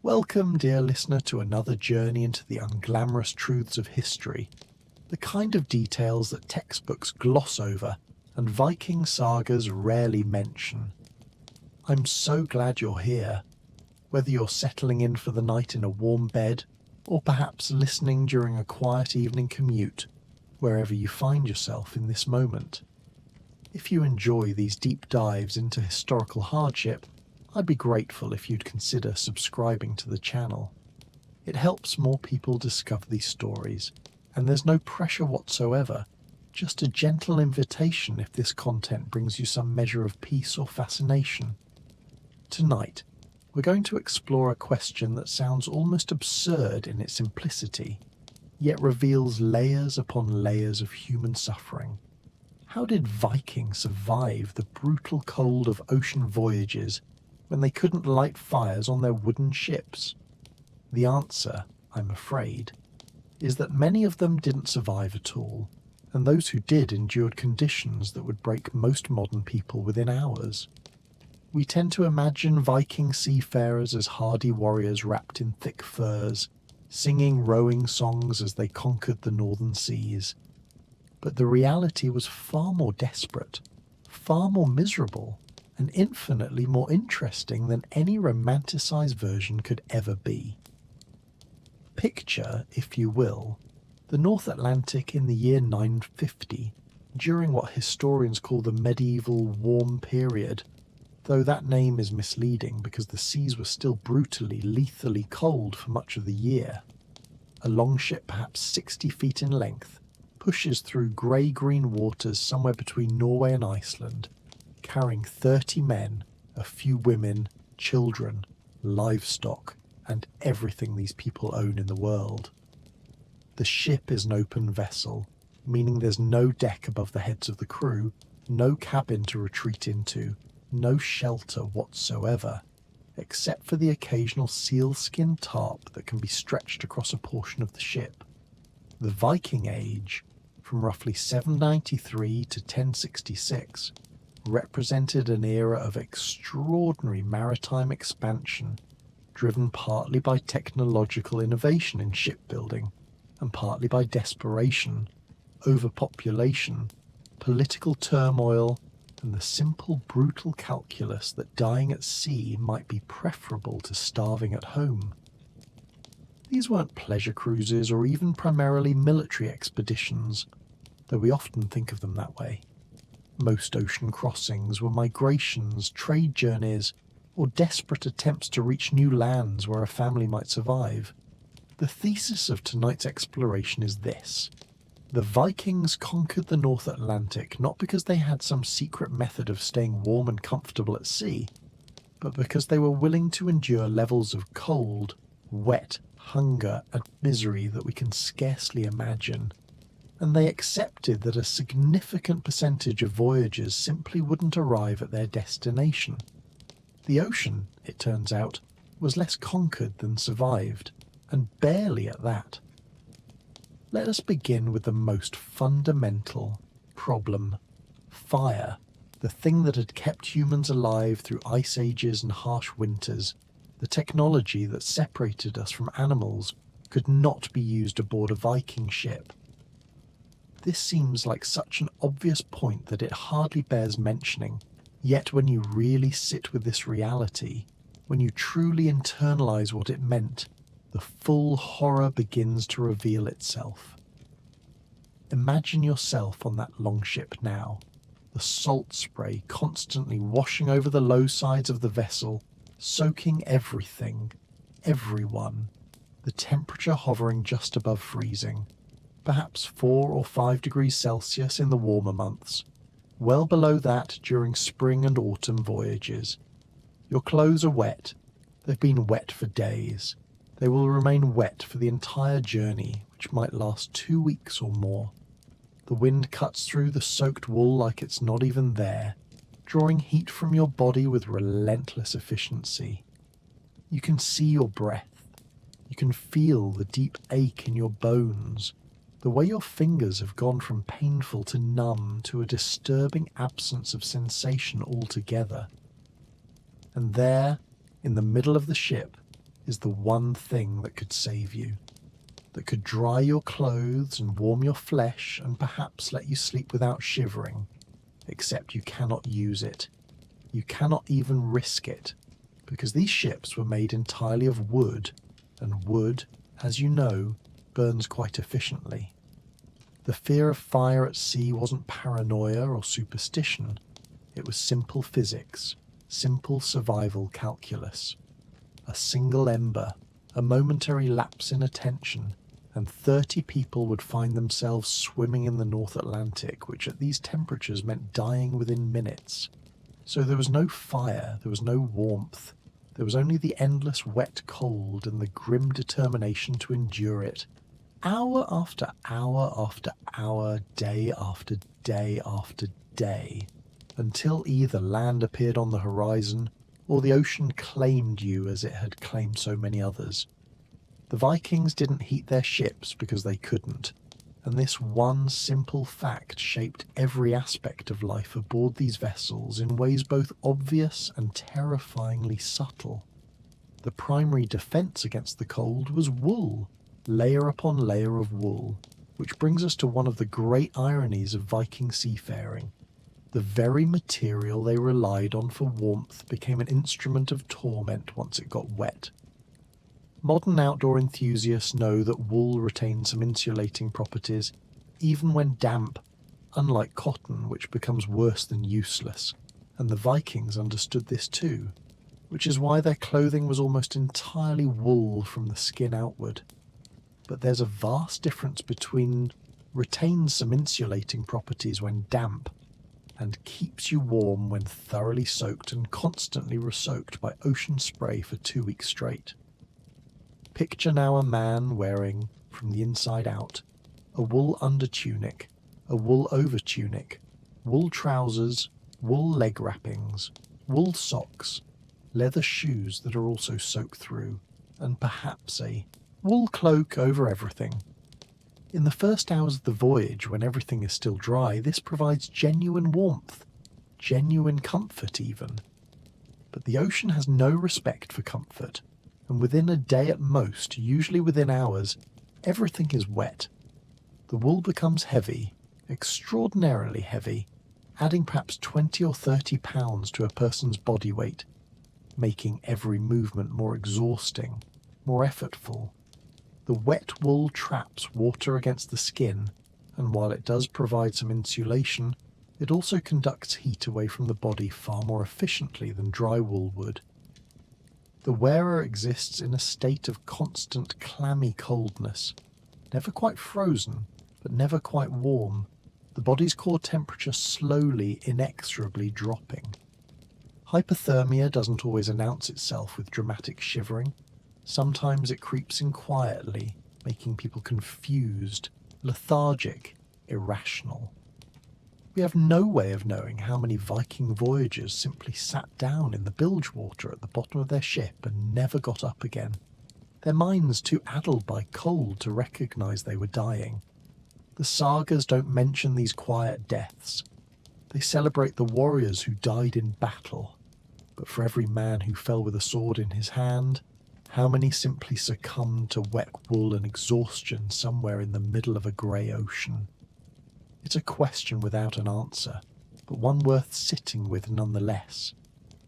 Welcome, dear listener, to another journey into the unglamorous truths of history, the kind of details that textbooks gloss over and Viking sagas rarely mention. I'm so glad you're here, whether you're settling in for the night in a warm bed or perhaps listening during a quiet evening commute, wherever you find yourself in this moment. If you enjoy these deep dives into historical hardship, I'd be grateful if you'd consider subscribing to the channel. It helps more people discover these stories, and there's no pressure whatsoever, just a gentle invitation if this content brings you some measure of peace or fascination. Tonight, we're going to explore a question that sounds almost absurd in its simplicity, yet reveals layers upon layers of human suffering. How did Vikings survive the brutal cold of ocean voyages when they couldn't light fires on their wooden ships? The answer, I'm afraid, is that many of them didn't survive at all, and those who did endured conditions that would break most modern people within hours. We tend to imagine Viking seafarers as hardy warriors wrapped in thick furs, singing rowing songs as they conquered the northern seas. But the reality was far more desperate, far more miserable, and infinitely more interesting than any romanticized version could ever be. Picture, if you will, the North Atlantic in the year 950, during what historians call the medieval warm period, though that name is misleading because the seas were still brutally, lethally cold for much of the year. A longship, perhaps 60 feet in length, pushes through grey-green waters somewhere between Norway and Iceland, carrying 30 men, a few women, children, livestock, and everything these people own in the world. The ship is an open vessel, meaning there's no deck above the heads of the crew, no cabin to retreat into, no shelter whatsoever, except for the occasional sealskin tarp that can be stretched across a portion of the ship. The Viking Age, from roughly 793 to 1066, represented an era of extraordinary maritime expansion, driven partly by technological innovation in shipbuilding and partly by desperation, overpopulation, political turmoil, and the simple, brutal calculus that dying at sea might be preferable to starving at home. These weren't pleasure cruises or even primarily military expeditions, though we often think of them that way. Most ocean crossings were migrations, trade journeys, or desperate attempts to reach new lands where a family might survive. The thesis of tonight's exploration is this: the Vikings conquered the North Atlantic not because they had some secret method of staying warm and comfortable at sea, but because they were willing to endure levels of cold, wet, hunger, and misery that we can scarcely imagine. And they accepted that a significant percentage of voyagers simply wouldn't arrive at their destination. The ocean, it turns out, was less conquered than survived, and barely at that. Let us begin with the most fundamental problem: fire, the thing that had kept humans alive through ice ages and harsh winters. The technology that separated us from animals could not be used aboard a Viking ship. This seems like such an obvious point that it hardly bears mentioning, yet when you really sit with this reality, when you truly internalize what it meant, the full horror begins to reveal itself. Imagine yourself on that longship now, the salt spray constantly washing over the low sides of the vessel, soaking everything, everyone, the temperature hovering just above freezing, perhaps 4 or 5 degrees Celsius in the warmer months, well below that during spring and autumn voyages. Your clothes are wet. They've been wet for days. They will remain wet for the entire journey, which might last 2 weeks or more. The wind cuts through the soaked wool like it's not even there, drawing heat from your body with relentless efficiency. You can see your breath. You can feel the deep ache in your bones, the way your fingers have gone from painful to numb to a disturbing absence of sensation altogether. And there, in the middle of the ship, is the one thing that could save you, that could dry your clothes and warm your flesh and perhaps let you sleep without shivering, except you cannot use it. You cannot even risk it, because these ships were made entirely of wood, and wood, as you know, burns quite efficiently. The fear of fire at sea wasn't paranoia or superstition. It was simple physics, simple survival calculus. A single ember, a momentary lapse in attention, and 30 people would find themselves swimming in the North Atlantic, which at these temperatures meant dying within minutes. So there was no fire, there was no warmth, there was only the endless wet cold and the grim determination to endure it. Hour after hour after hour, day after day after day, until either land appeared on the horizon or the ocean claimed you as it had claimed so many others. The Vikings didn't heat their ships because they couldn't, and this one simple fact shaped every aspect of life aboard these vessels in ways both obvious and terrifyingly subtle. The primary defense against the cold was wool, layer upon layer of wool, which brings us to one of the great ironies of Viking seafaring. The very material they relied on for warmth became an instrument of torment once it got wet. Modern outdoor enthusiasts know that wool retains some insulating properties, even when damp, unlike cotton, which becomes worse than useless, and the Vikings understood this too, which is why their clothing was almost entirely wool from the skin outward. But there's a vast difference between retains some insulating properties when damp, and keeps you warm when thoroughly soaked and constantly re-soaked by ocean spray for 2 weeks straight. Picture now a man wearing, from the inside out, a wool undertunic, a wool overtunic, wool trousers, wool leg wrappings, wool socks, leather shoes that are also soaked through, and perhaps a wool cloak over everything. In the first hours of the voyage, when everything is still dry, this provides genuine warmth, genuine comfort even. But the ocean has no respect for comfort, and within a day at most, usually within hours, everything is wet. The wool becomes heavy, extraordinarily heavy, adding perhaps 20 or 30 pounds to a person's body weight, making every movement more exhausting, more effortful. The wet wool traps water against the skin, and while it does provide some insulation, it also conducts heat away from the body far more efficiently than dry wool would. The wearer exists in a state of constant clammy coldness, never quite frozen, but never quite warm, the body's core temperature slowly, inexorably dropping. Hypothermia doesn't always announce itself with dramatic shivering. Sometimes it creeps in quietly, making people confused, lethargic, irrational. We have no way of knowing how many Viking voyagers simply sat down in the bilge water at the bottom of their ship and never got up again, their minds too addled by cold to recognize they were dying. The sagas don't mention these quiet deaths. They celebrate the warriors who died in battle, but for every man who fell with a sword in his hand, how many simply succumbed to wet wool and exhaustion somewhere in the middle of a grey ocean? It's a question without an answer, but one worth sitting with nonetheless,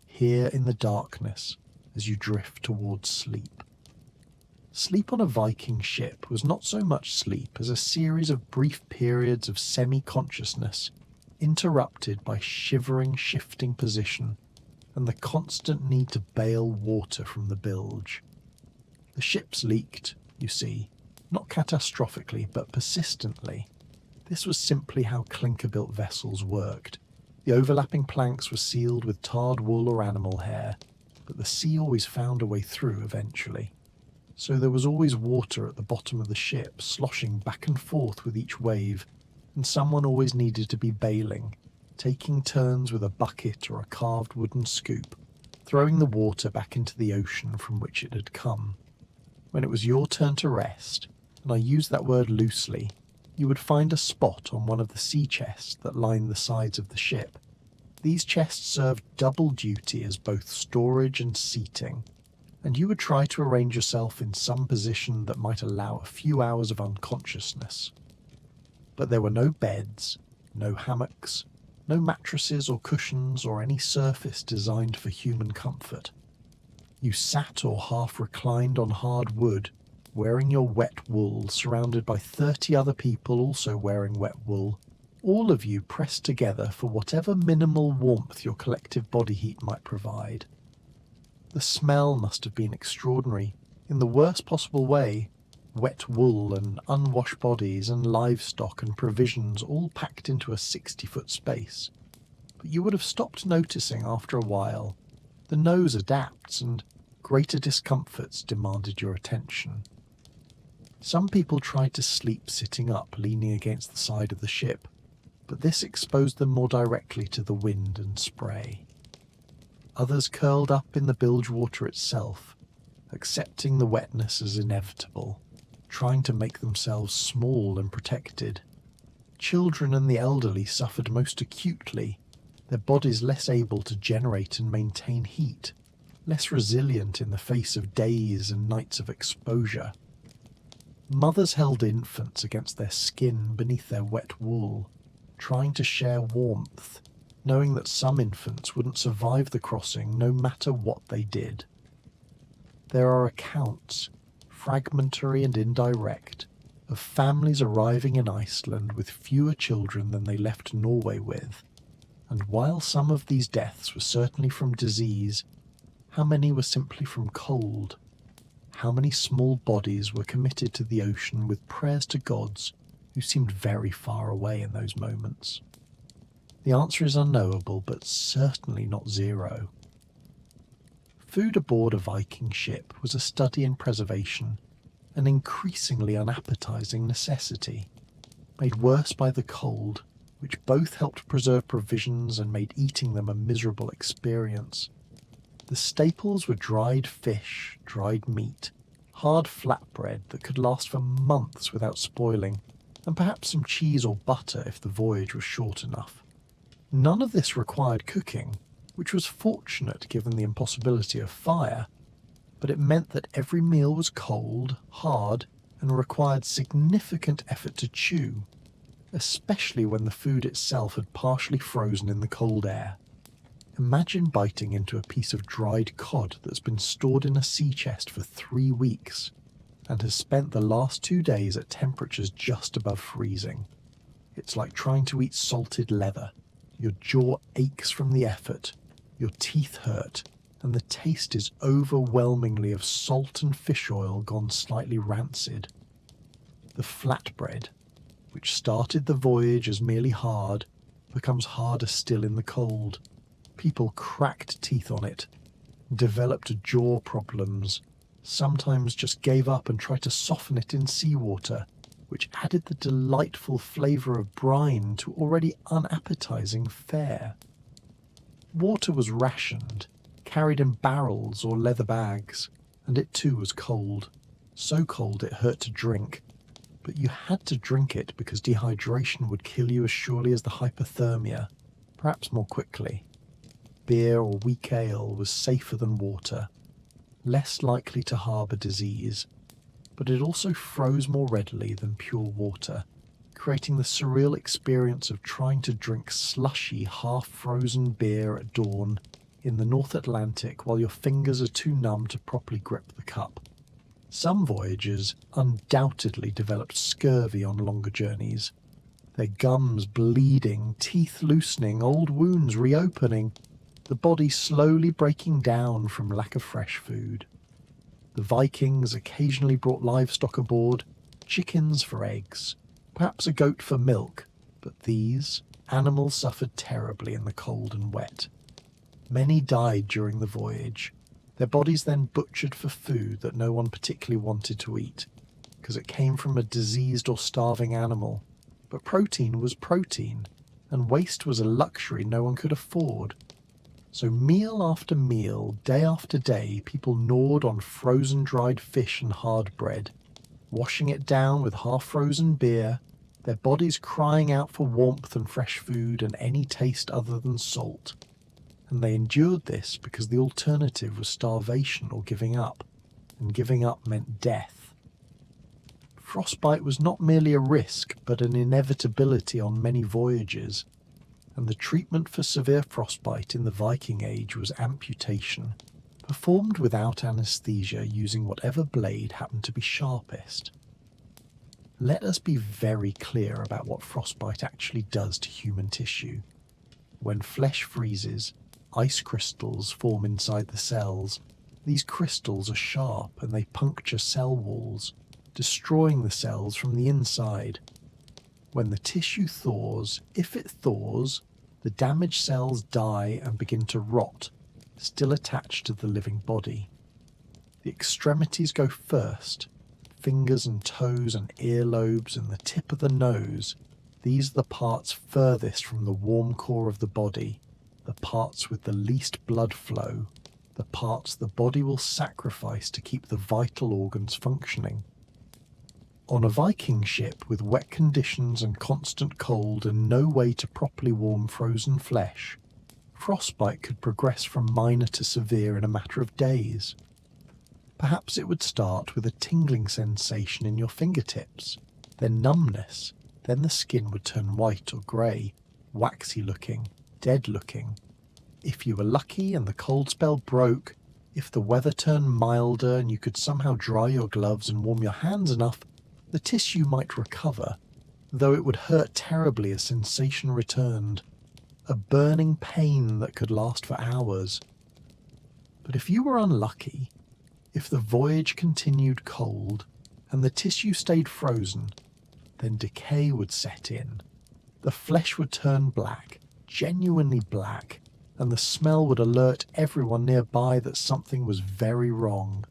here in the darkness as you drift towards sleep. Sleep on a Viking ship was not so much sleep as a series of brief periods of semi-consciousness, interrupted by shivering, shifting position and the constant need to bail water from the bilge. The ships leaked, you see, not catastrophically but persistently. This was simply how clinker-built vessels worked. The overlapping planks were sealed with tarred wool or animal hair, but the sea always found a way through eventually. So there was always water at the bottom of the ship, sloshing back and forth with each wave, and someone always needed to be bailing, taking turns with a bucket or a carved wooden scoop, throwing the water back into the ocean from which it had come. When it was your turn to rest, and I use that word loosely, you would find a spot on one of the sea chests that lined the sides of the ship. These chests served double duty as both storage and seating, and you would try to arrange yourself in some position that might allow a few hours of unconsciousness. But there were no beds, no hammocks, no mattresses or cushions or any surface designed for human comfort. You sat or half reclined on hard wood, wearing your wet wool, surrounded by 30 other people also wearing wet wool, all of you pressed together for whatever minimal warmth your collective body heat might provide. The smell must have been extraordinary, in the worst possible way. Wet wool and unwashed bodies and livestock and provisions all packed into a 60-foot space. But you would have stopped noticing after a while. The nose adapts and greater discomforts demanded your attention. Some people tried to sleep sitting up, leaning against the side of the ship, but this exposed them more directly to the wind and spray. Others curled up in the bilge water itself, accepting the wetness as inevitable, trying to make themselves small and protected. Children and the elderly suffered most acutely, their bodies less able to generate and maintain heat, less resilient in the face of days and nights of exposure. Mothers held infants against their skin beneath their wet wool, trying to share warmth, knowing that some infants wouldn't survive the crossing no matter what they did. There are accounts, fragmentary and indirect, of families arriving in Iceland with fewer children than they left Norway with, and while some of these deaths were certainly from disease, how many were simply from cold? How many small bodies were committed to the ocean with prayers to gods who seemed very far away in those moments? The answer is unknowable, but certainly not zero. Food aboard a Viking ship was a study in preservation, an increasingly unappetizing necessity, made worse by the cold, which both helped preserve provisions and made eating them a miserable experience. The staples were dried fish, dried meat, hard flatbread that could last for months without spoiling, and perhaps some cheese or butter if the voyage was short enough. None of this required cooking, which was fortunate given the impossibility of fire, but it meant that every meal was cold, hard, and required significant effort to chew, especially when the food itself had partially frozen in the cold air. Imagine biting into a piece of dried cod that's been stored in a sea chest for 3 weeks and has spent the last 2 days at temperatures just above freezing. It's like trying to eat salted leather. Your jaw aches from the effort, your teeth hurt, and the taste is overwhelmingly of salt and fish oil gone slightly rancid. The flatbread, which started the voyage as merely hard, becomes harder still in the cold. People cracked teeth on it, developed jaw problems, sometimes just gave up and tried to soften it in seawater, which added the delightful flavour of brine to already unappetizing fare. Water was rationed, carried in barrels or leather bags, and it too was cold, so cold it hurt to drink, but you had to drink it because dehydration would kill you as surely as the hypothermia, perhaps more quickly. Beer or weak ale was safer than water, less likely to harbour disease, but it also froze more readily than pure water, creating the surreal experience of trying to drink slushy, half-frozen beer at dawn in the North Atlantic while your fingers are too numb to properly grip the cup. Some voyagers undoubtedly developed scurvy on longer journeys, their gums bleeding, teeth loosening, old wounds reopening, the body slowly breaking down from lack of fresh food. The Vikings occasionally brought livestock aboard, chickens for eggs, perhaps a goat for milk, but these animals suffered terribly in the cold and wet. Many died during the voyage, their bodies then butchered for food that no one particularly wanted to eat, because it came from a diseased or starving animal. But protein was protein, and waste was a luxury no one could afford. So meal after meal, day after day, people gnawed on frozen dried fish and hard bread, washing it down with half-frozen beer, their bodies crying out for warmth and fresh food and any taste other than salt. and they endured this because the alternative was starvation or giving up, and giving up meant death. Frostbite was not merely a risk, but an inevitability on many voyages, and the treatment for severe frostbite in the Viking Age was amputation, performed without anaesthesia using whatever blade happened to be sharpest. Let us be very clear about what frostbite actually does to human tissue. When flesh freezes, ice crystals form inside the cells. These crystals are sharp and they puncture cell walls, destroying the cells from the inside. When the tissue thaws, if it thaws, the damaged cells die and begin to rot, still attached to the living body. The extremities go first, fingers and toes and earlobes and the tip of the nose. These are the parts furthest from the warm core of the body, the parts with the least blood flow, the parts the body will sacrifice to keep the vital organs functioning. On a Viking ship with wet conditions and constant cold and no way to properly warm frozen flesh, frostbite could progress from minor to severe in a matter of days. Perhaps it would start with a tingling sensation in your fingertips, then numbness, then the skin would turn white or grey, waxy looking, dead looking. If you were lucky and the cold spell broke, if the weather turned milder and you could somehow dry your gloves and warm your hands enough, the tissue might recover, though it would hurt terribly as sensation returned, a burning pain that could last for hours. But if you were unlucky, if the voyage continued cold and the tissue stayed frozen, then decay would set in. The flesh would turn black, genuinely black, and the smell would alert everyone nearby that something was very wrong.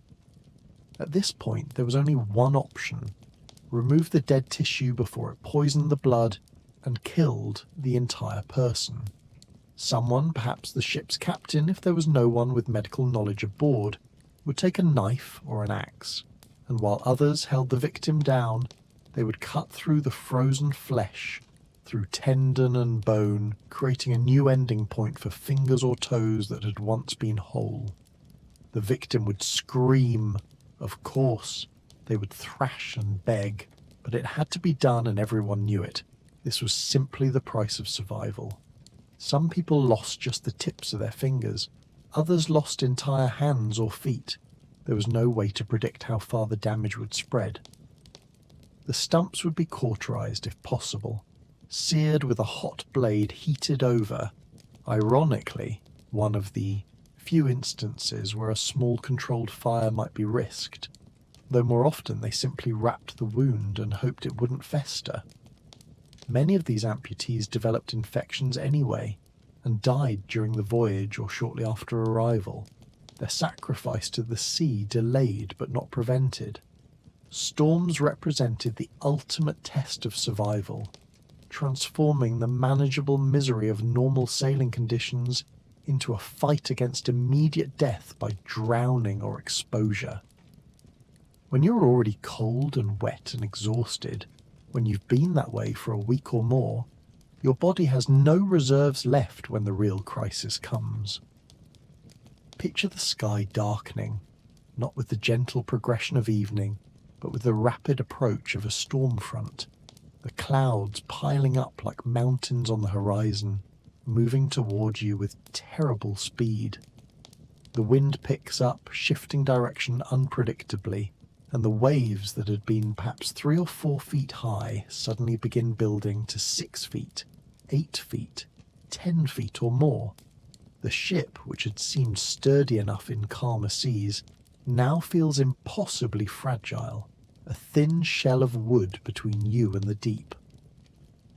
At this point, there was only one option: remove the dead tissue before it poisoned the blood and killed the entire person. Someone, perhaps the ship's captain if there was no one with medical knowledge aboard, would take a knife or an axe, and while others held the victim down, they would cut through the frozen flesh, through tendon and bone, creating a new ending point for fingers or toes that had once been whole. The victim would scream, of course. They would thrash and beg, but it had to be done and everyone knew it. This was simply the price of survival. Some people lost just the tips of their fingers. Others lost entire hands or feet. There was no way to predict how far the damage would spread. The stumps would be cauterized if possible, seared with a hot blade heated over, ironically, one of the few instances where a small controlled fire might be risked, though more often they simply wrapped the wound and hoped it wouldn't fester. Many of these amputees developed infections anyway, and died during the voyage or shortly after arrival, their sacrifice to the sea delayed but not prevented. Storms represented the ultimate test of survival, transforming the manageable misery of normal sailing conditions into a fight against immediate death by drowning or exposure. When you're already cold and wet and exhausted, when you've been that way for a week or more, your body has no reserves left when the real crisis comes. Picture the sky darkening, not with the gentle progression of evening, but with the rapid approach of a storm front, the clouds piling up like mountains on the horizon, moving toward you with terrible speed. The wind picks up, shifting direction unpredictably, and the waves that had been perhaps 3 or 4 feet high suddenly begin building to 6 feet, 8 feet, 10 feet or more. The ship, which had seemed sturdy enough in calmer seas, now feels impossibly fragile, a thin shell of wood between you and the deep.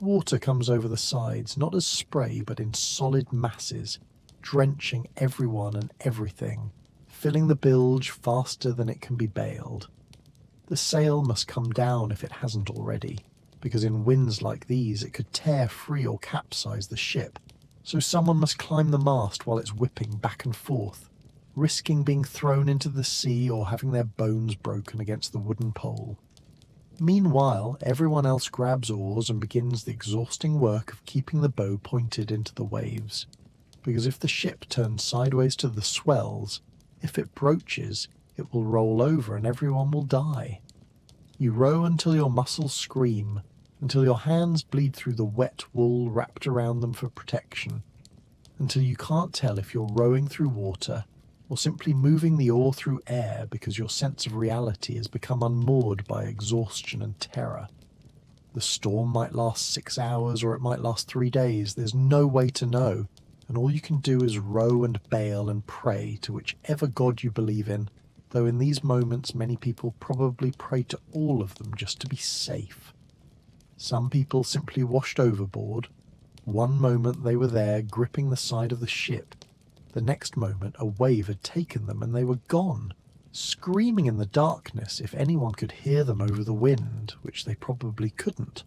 Water comes over the sides, not as spray but in solid masses, drenching everyone and everything, filling the bilge faster than it can be bailed. The sail must come down if it hasn't already, because in winds like these it could tear free or capsize the ship, so someone must climb the mast while it's whipping back and forth, risking being thrown into the sea or having their bones broken against the wooden pole. Meanwhile, everyone else grabs oars and begins the exhausting work of keeping the bow pointed into the waves. because if the ship turns sideways to the swells, if it broaches, it will roll over and everyone will die. You row until your muscles scream, until your hands bleed through the wet wool wrapped around them for protection, until you can't tell if you're rowing through water or simply moving the oar through air because your sense of reality has become unmoored by exhaustion and terror. The storm might last 6 hours or it might last 3 days. There's no way to know, and all you can do is row and bail and pray to whichever god you believe in, though in these moments many people probably pray to all of them just to be safe. Some people simply washed overboard. One moment they were there gripping the side of the ship. The next moment a wave had taken them and they were gone, screaming in the darkness if anyone could hear them over the wind, which they probably couldn't.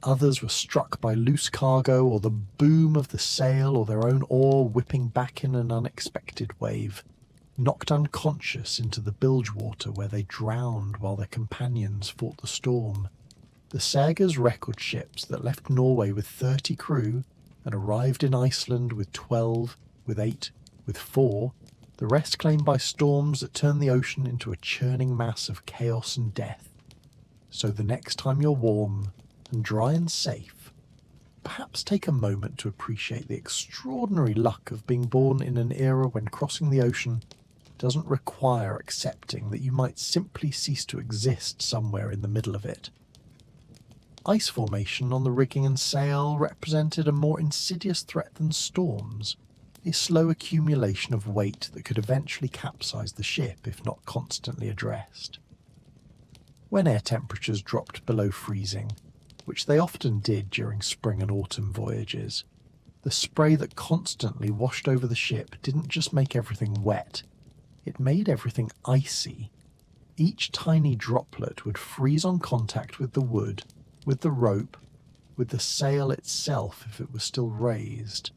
Others were struck by loose cargo or the boom of the sail or their own oar whipping back in an unexpected wave, knocked unconscious into the bilge water where they drowned while their companions fought the storm. The sagas record ships that left Norway with 30 crew and arrived in Iceland with 12, with 8, with 4, the rest claimed by storms that turned the ocean into a churning mass of chaos and death. So the next time you're warm and dry and safe, perhaps take a moment to appreciate the extraordinary luck of being born in an era when crossing the ocean doesn't require accepting that you might simply cease to exist somewhere in the middle of it. Ice formation on the rigging and sail represented a more insidious threat than storms, a slow accumulation of weight that could eventually capsize the ship if not constantly addressed. When air temperatures dropped below freezing, which they often did during spring and autumn voyages, the spray that constantly washed over the ship didn't just make everything wet, it made everything icy. Each tiny droplet would freeze on contact with the wood, with the rope, with the sail itself if it was still raised,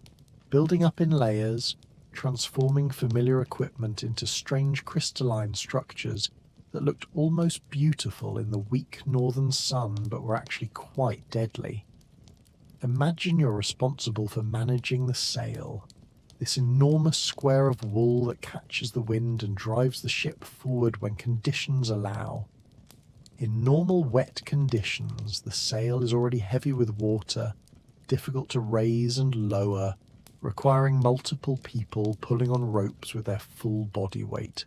building up in layers, transforming familiar equipment into strange crystalline structures that looked almost beautiful in the weak northern sun but were actually quite deadly. Imagine you're responsible for managing the sail, this enormous square of wool that catches the wind and drives the ship forward when conditions allow. In normal wet conditions, the sail is already heavy with water, difficult to raise and lower, requiring multiple people pulling on ropes with their full body weight.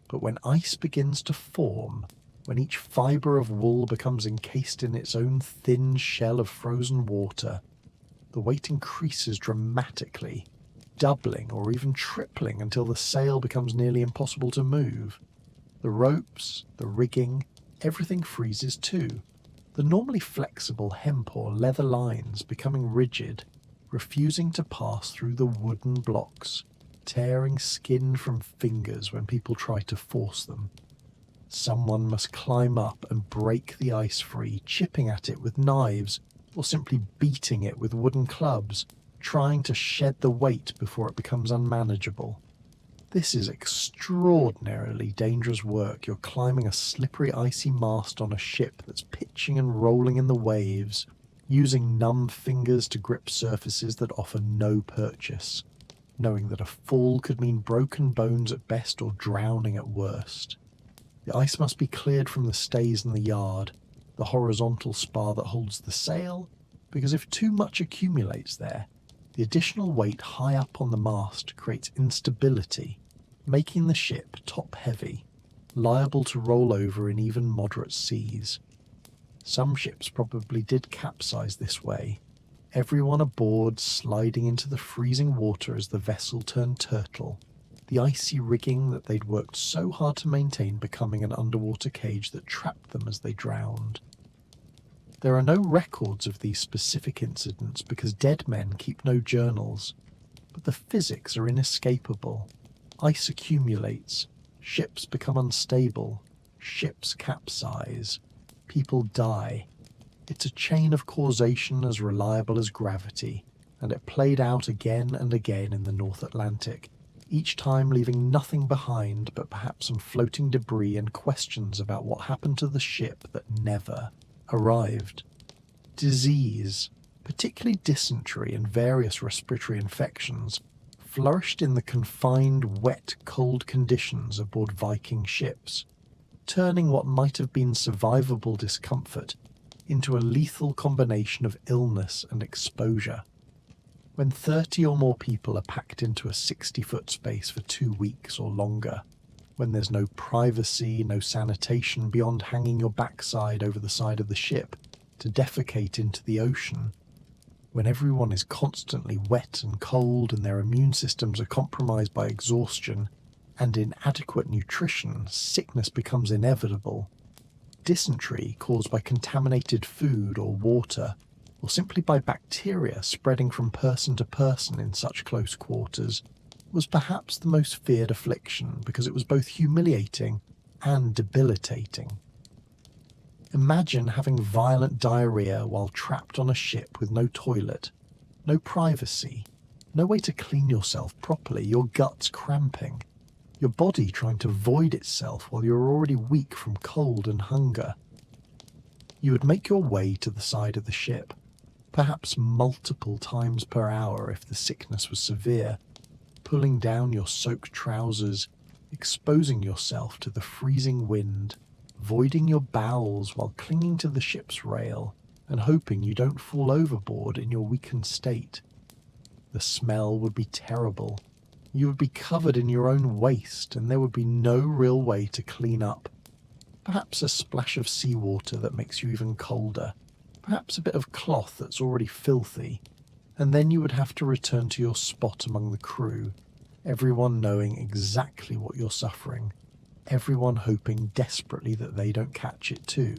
But when ice begins to form, when each fibre of wool becomes encased in its own thin shell of frozen water, the weight increases dramatically, doubling or even tripling until the sail becomes nearly impossible to move. The ropes, the rigging, everything freezes too, the normally flexible hemp or leather lines becoming rigid, refusing to pass through the wooden blocks, tearing skin from fingers when people try to force them. Someone must climb up and break the ice free, chipping at it with knives or simply beating it with wooden clubs, trying to shed the weight before it becomes unmanageable. This is extraordinarily dangerous work. You're climbing a slippery icy mast on a ship that's pitching and rolling in the waves, using numb fingers to grip surfaces that offer no purchase, knowing that a fall could mean broken bones at best or drowning at worst. The ice must be cleared from the stays in the yard, the horizontal spar that holds the sail, because if too much accumulates there, the additional weight high up on the mast creates instability, making the ship top-heavy, liable to roll over in even moderate seas. Some ships probably did capsize this way, everyone aboard sliding into the freezing water as the vessel turned turtle, the icy rigging that they'd worked so hard to maintain becoming an underwater cage that trapped them as they drowned. There are no records of these specific incidents because dead men keep no journals, but the physics are inescapable. Ice accumulates, ships become unstable, ships capsize, people die. It's a chain of causation as reliable as gravity, and it played out again and again in the North Atlantic, each time leaving nothing behind but perhaps some floating debris and questions about what happened to the ship that never arrived. Disease, Particularly dysentery and various respiratory infections flourished in the confined, wet, cold conditions aboard Viking ships, turning what might have been survivable discomfort into a lethal combination of illness and exposure. When 30 or more people are packed into a 60-foot space for 2 weeks or longer, when there's no privacy, no sanitation beyond hanging your backside over the side of the ship to defecate into the ocean, when everyone is constantly wet and cold and their immune systems are compromised by exhaustion and inadequate nutrition, sickness becomes inevitable. Dysentery caused by contaminated food or water, or simply by bacteria spreading from person to person in such close quarters, was perhaps the most feared affliction because it was both humiliating and debilitating. Imagine having violent diarrhea while trapped on a ship with no toilet, no privacy, no way to clean yourself properly, your guts cramping, your body trying to void itself while you're already weak from cold and hunger. You would make your way to the side of the ship, perhaps multiple times per hour if the sickness was severe, pulling down your soaked trousers, exposing yourself to the freezing wind, voiding your bowels while clinging to the ship's rail and hoping you don't fall overboard in your weakened state. The smell would be terrible. You would be covered in your own waste and there would be no real way to clean up. Perhaps a splash of seawater that makes you even colder, perhaps a bit of cloth that's already filthy, and then you would have to return to your spot among the crew, everyone knowing exactly what you're suffering, everyone hoping desperately that they don't catch it too.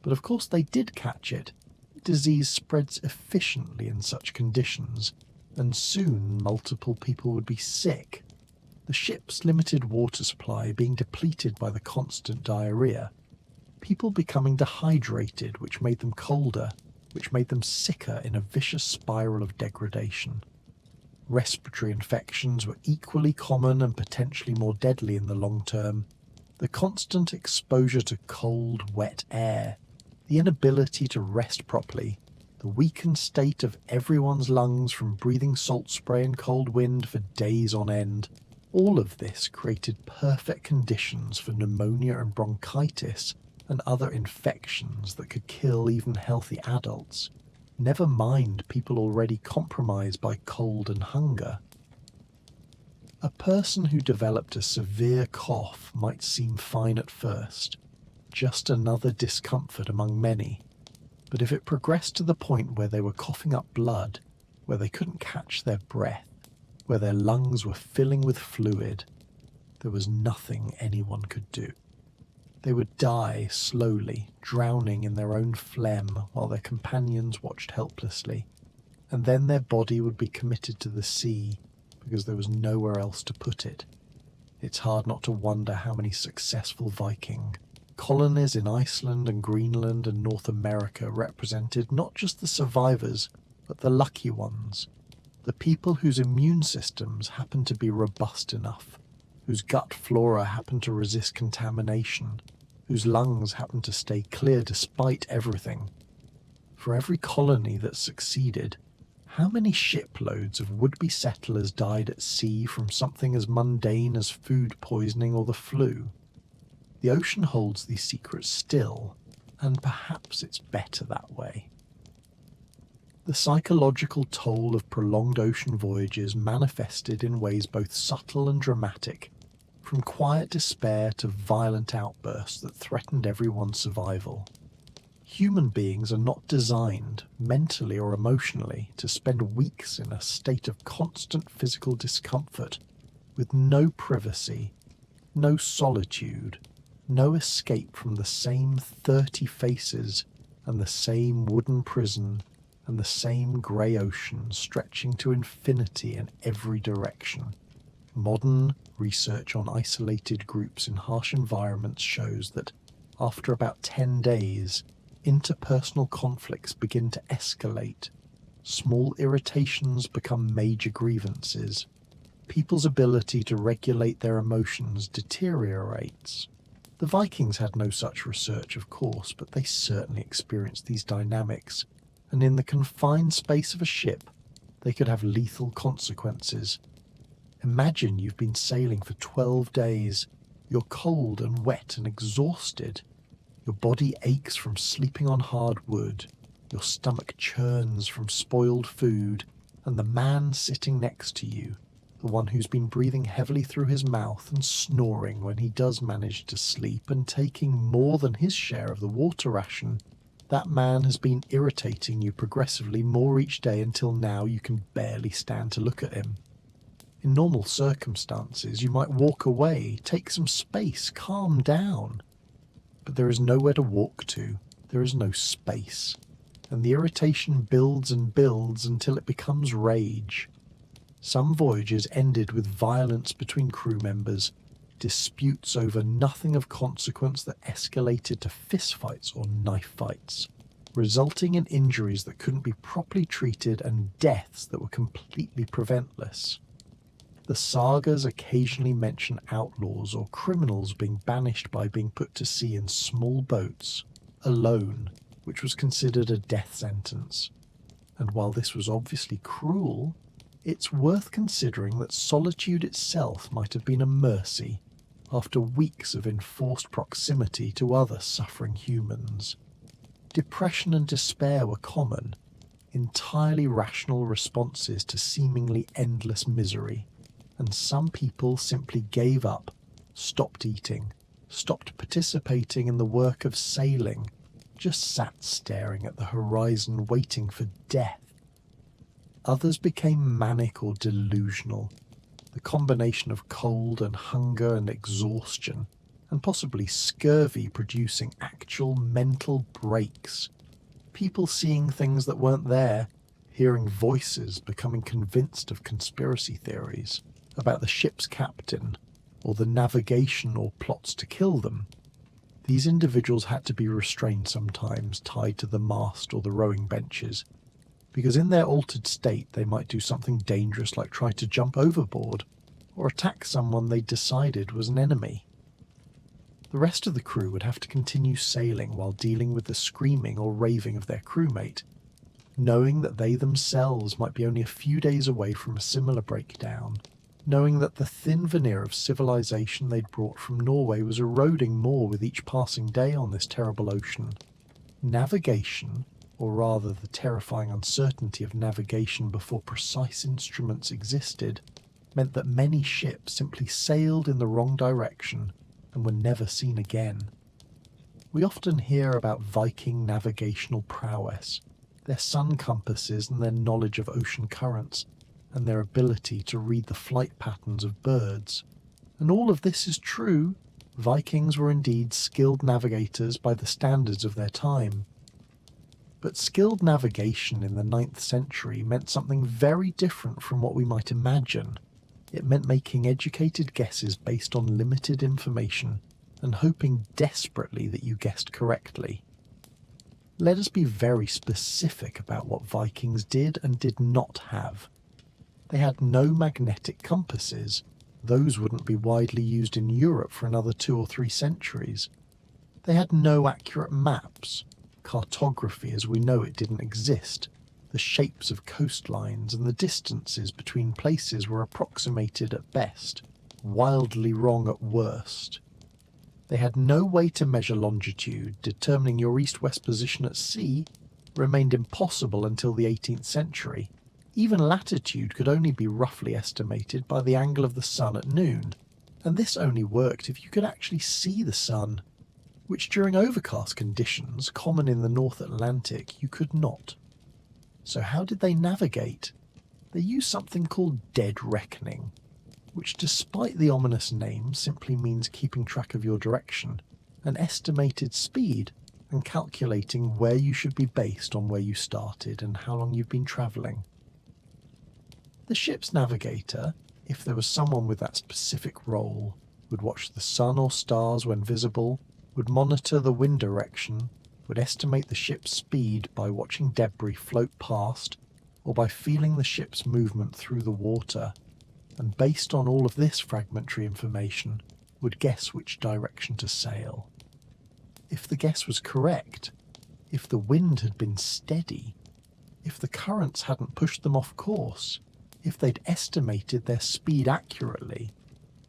But of course they did catch it. Disease spreads efficiently in such conditions, and soon multiple people would be sick, the ship's limited water supply being depleted by the constant diarrhea, people becoming dehydrated, which made them colder, which made them sicker in a vicious spiral of degradation. Respiratory infections were equally common and potentially more deadly in the long term. The constant exposure to cold, wet air, the inability to rest properly, the weakened state of everyone's lungs from breathing salt spray and cold wind for days on end, all of this created perfect conditions for pneumonia and bronchitis and other infections that could kill even healthy adults. Never mind people already compromised by cold and hunger. A person who developed a severe cough might seem fine at first, just another discomfort among many. But if it progressed to the point where they were coughing up blood, where they couldn't catch their breath, where their lungs were filling with fluid, there was nothing anyone could do. They would die slowly, drowning in their own phlegm while their companions watched helplessly, and then their body would be committed to the sea because there was nowhere else to put it. It's hard not to wonder how many successful Viking colonies in Iceland and Greenland and North America represented not just the survivors, but the lucky ones, the people whose immune systems happened to be robust enough, whose gut flora happened to resist contamination, whose lungs happened to stay clear despite everything. For every colony that succeeded, how many shiploads of would-be settlers died at sea from something as mundane as food poisoning or the flu? The ocean holds these secrets still, and perhaps it's better that way. The psychological toll of prolonged ocean voyages manifested in ways both subtle and dramatic, from quiet despair to violent outbursts that threatened everyone's survival. Human beings are not designed, mentally or emotionally, to spend weeks in a state of constant physical discomfort, with no privacy, no solitude, no escape from the same 30 faces and the same wooden prison and the same grey ocean stretching to infinity in every direction. Modern research on isolated groups in harsh environments shows that after about 10 days, interpersonal conflicts begin to escalate. Small irritations become major grievances. People's ability to regulate their emotions deteriorates. The Vikings had no such research, of course, but they certainly experienced these dynamics, and in the confined space of a ship, they could have lethal consequences. Imagine you've been sailing for 12 days. You're cold and wet and exhausted. Your body aches from sleeping on hard wood. Your stomach churns from spoiled food, and the man sitting next to you, the one who's been breathing heavily through his mouth and snoring when he does manage to sleep and taking more than his share of the water ration, that man has been irritating you progressively more each day until now you can barely stand to look at him. In normal circumstances, you might walk away, take some space, calm down. But there is nowhere to walk to, there is no space, and the irritation builds and builds until it becomes rage. Some voyages ended with violence between crew members, disputes over nothing of consequence that escalated to fistfights or knife fights, resulting in injuries that couldn't be properly treated and deaths that were completely preventless. The sagas occasionally mention outlaws or criminals being banished by being put to sea in small boats, alone, which was considered a death sentence. And while this was obviously cruel, it's worth considering that solitude itself might have been a mercy after weeks of enforced proximity to other suffering humans. Depression and despair were common, entirely rational responses to seemingly endless misery, and some people simply gave up, stopped eating, stopped participating in the work of sailing, just sat staring at the horizon waiting for death. Others became manic or delusional, the combination of cold and hunger and exhaustion, and possibly scurvy producing actual mental breaks. People seeing things that weren't there, hearing voices, becoming convinced of conspiracy theories about the ship's captain or the navigation or plots to kill them. These individuals had to be restrained sometimes, tied to the mast or the rowing benches, because in their altered state they might do something dangerous like try to jump overboard or attack someone they decided was an enemy. The rest of the crew would have to continue sailing while dealing with the screaming or raving of their crewmate, knowing that they themselves might be only a few days away from a similar breakdown, knowing that the thin veneer of civilization they'd brought from Norway was eroding more with each passing day on this terrible ocean. Navigation, or rather the terrifying uncertainty of navigation before precise instruments existed, meant that many ships simply sailed in the wrong direction and were never seen again. We often hear about Viking navigational prowess, their sun compasses and their knowledge of ocean currents, and their ability to read the flight patterns of birds. And all of this is true. Vikings were indeed skilled navigators by the standards of their time. But skilled navigation in the 9th century meant something very different from what we might imagine. It meant making educated guesses based on limited information and hoping desperately that you guessed correctly. Let us be very specific about what Vikings did and did not have. They had no magnetic compasses. Those wouldn't be widely used in Europe for another 2 or 3 centuries. They had no accurate maps. Cartography as we know it didn't exist. The shapes of coastlines and the distances between places were approximated at best, wildly wrong at worst. They had no way to measure longitude. Determining your east-west position at sea remained impossible until the 18th century. Even latitude could only be roughly estimated by the angle of the sun at noon, and this only worked if you could actually see the sun, which during overcast conditions, common in the North Atlantic, you could not. So how did they navigate? They used something called dead reckoning, which despite the ominous name simply means keeping track of your direction, an estimated speed, and calculating where you should be based on where you started and how long you've been travelling. The ship's navigator, if there was someone with that specific role, would watch the sun or stars when visible, would monitor the wind direction, would estimate the ship's speed by watching debris float past or by feeling the ship's movement through the water, and based on all of this fragmentary information, would guess which direction to sail. If the guess was correct, if the wind had been steady, If the currents hadn't pushed them off course, if they'd estimated their speed accurately,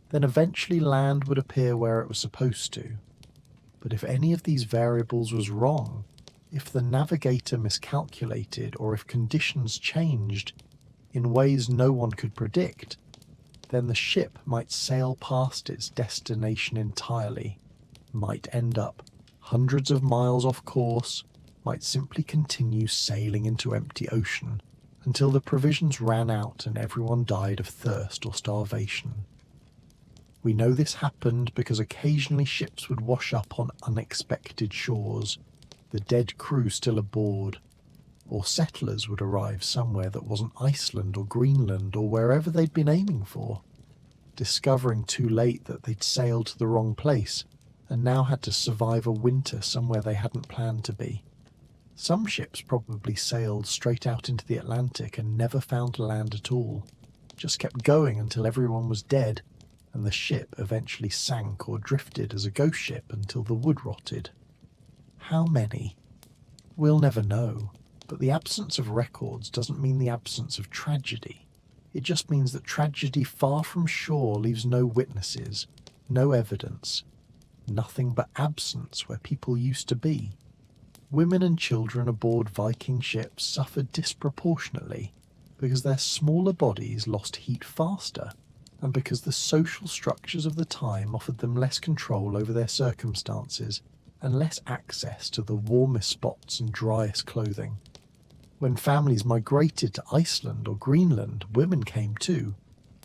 then eventually land would appear where it was supposed to. But if any of these variables was wrong, if the navigator miscalculated, or if conditions changed in ways no one could predict, then the ship might sail past its destination entirely, might end up hundreds of miles off course, might simply continue sailing into empty ocean until the provisions ran out and everyone died of thirst or starvation. We know this happened because occasionally ships would wash up on unexpected shores, the dead crew still aboard, or settlers would arrive somewhere that wasn't Iceland or Greenland or wherever they'd been aiming for, discovering too late that they'd sailed to the wrong place and now had to survive a winter somewhere they hadn't planned to be. Some ships probably sailed straight out into the Atlantic and never found land at all, just kept going until everyone was dead, and the ship eventually sank or drifted as a ghost ship until the wood rotted. How many? We'll never know, but the absence of records doesn't mean the absence of tragedy. It just means that tragedy far from shore leaves no witnesses, no evidence, nothing but absence where people used to be. Women and children aboard Viking ships suffered disproportionately because their smaller bodies lost heat faster, and because the social structures of the time offered them less control over their circumstances and less access to the warmest spots and driest clothing. When families migrated to Iceland or Greenland, women came too,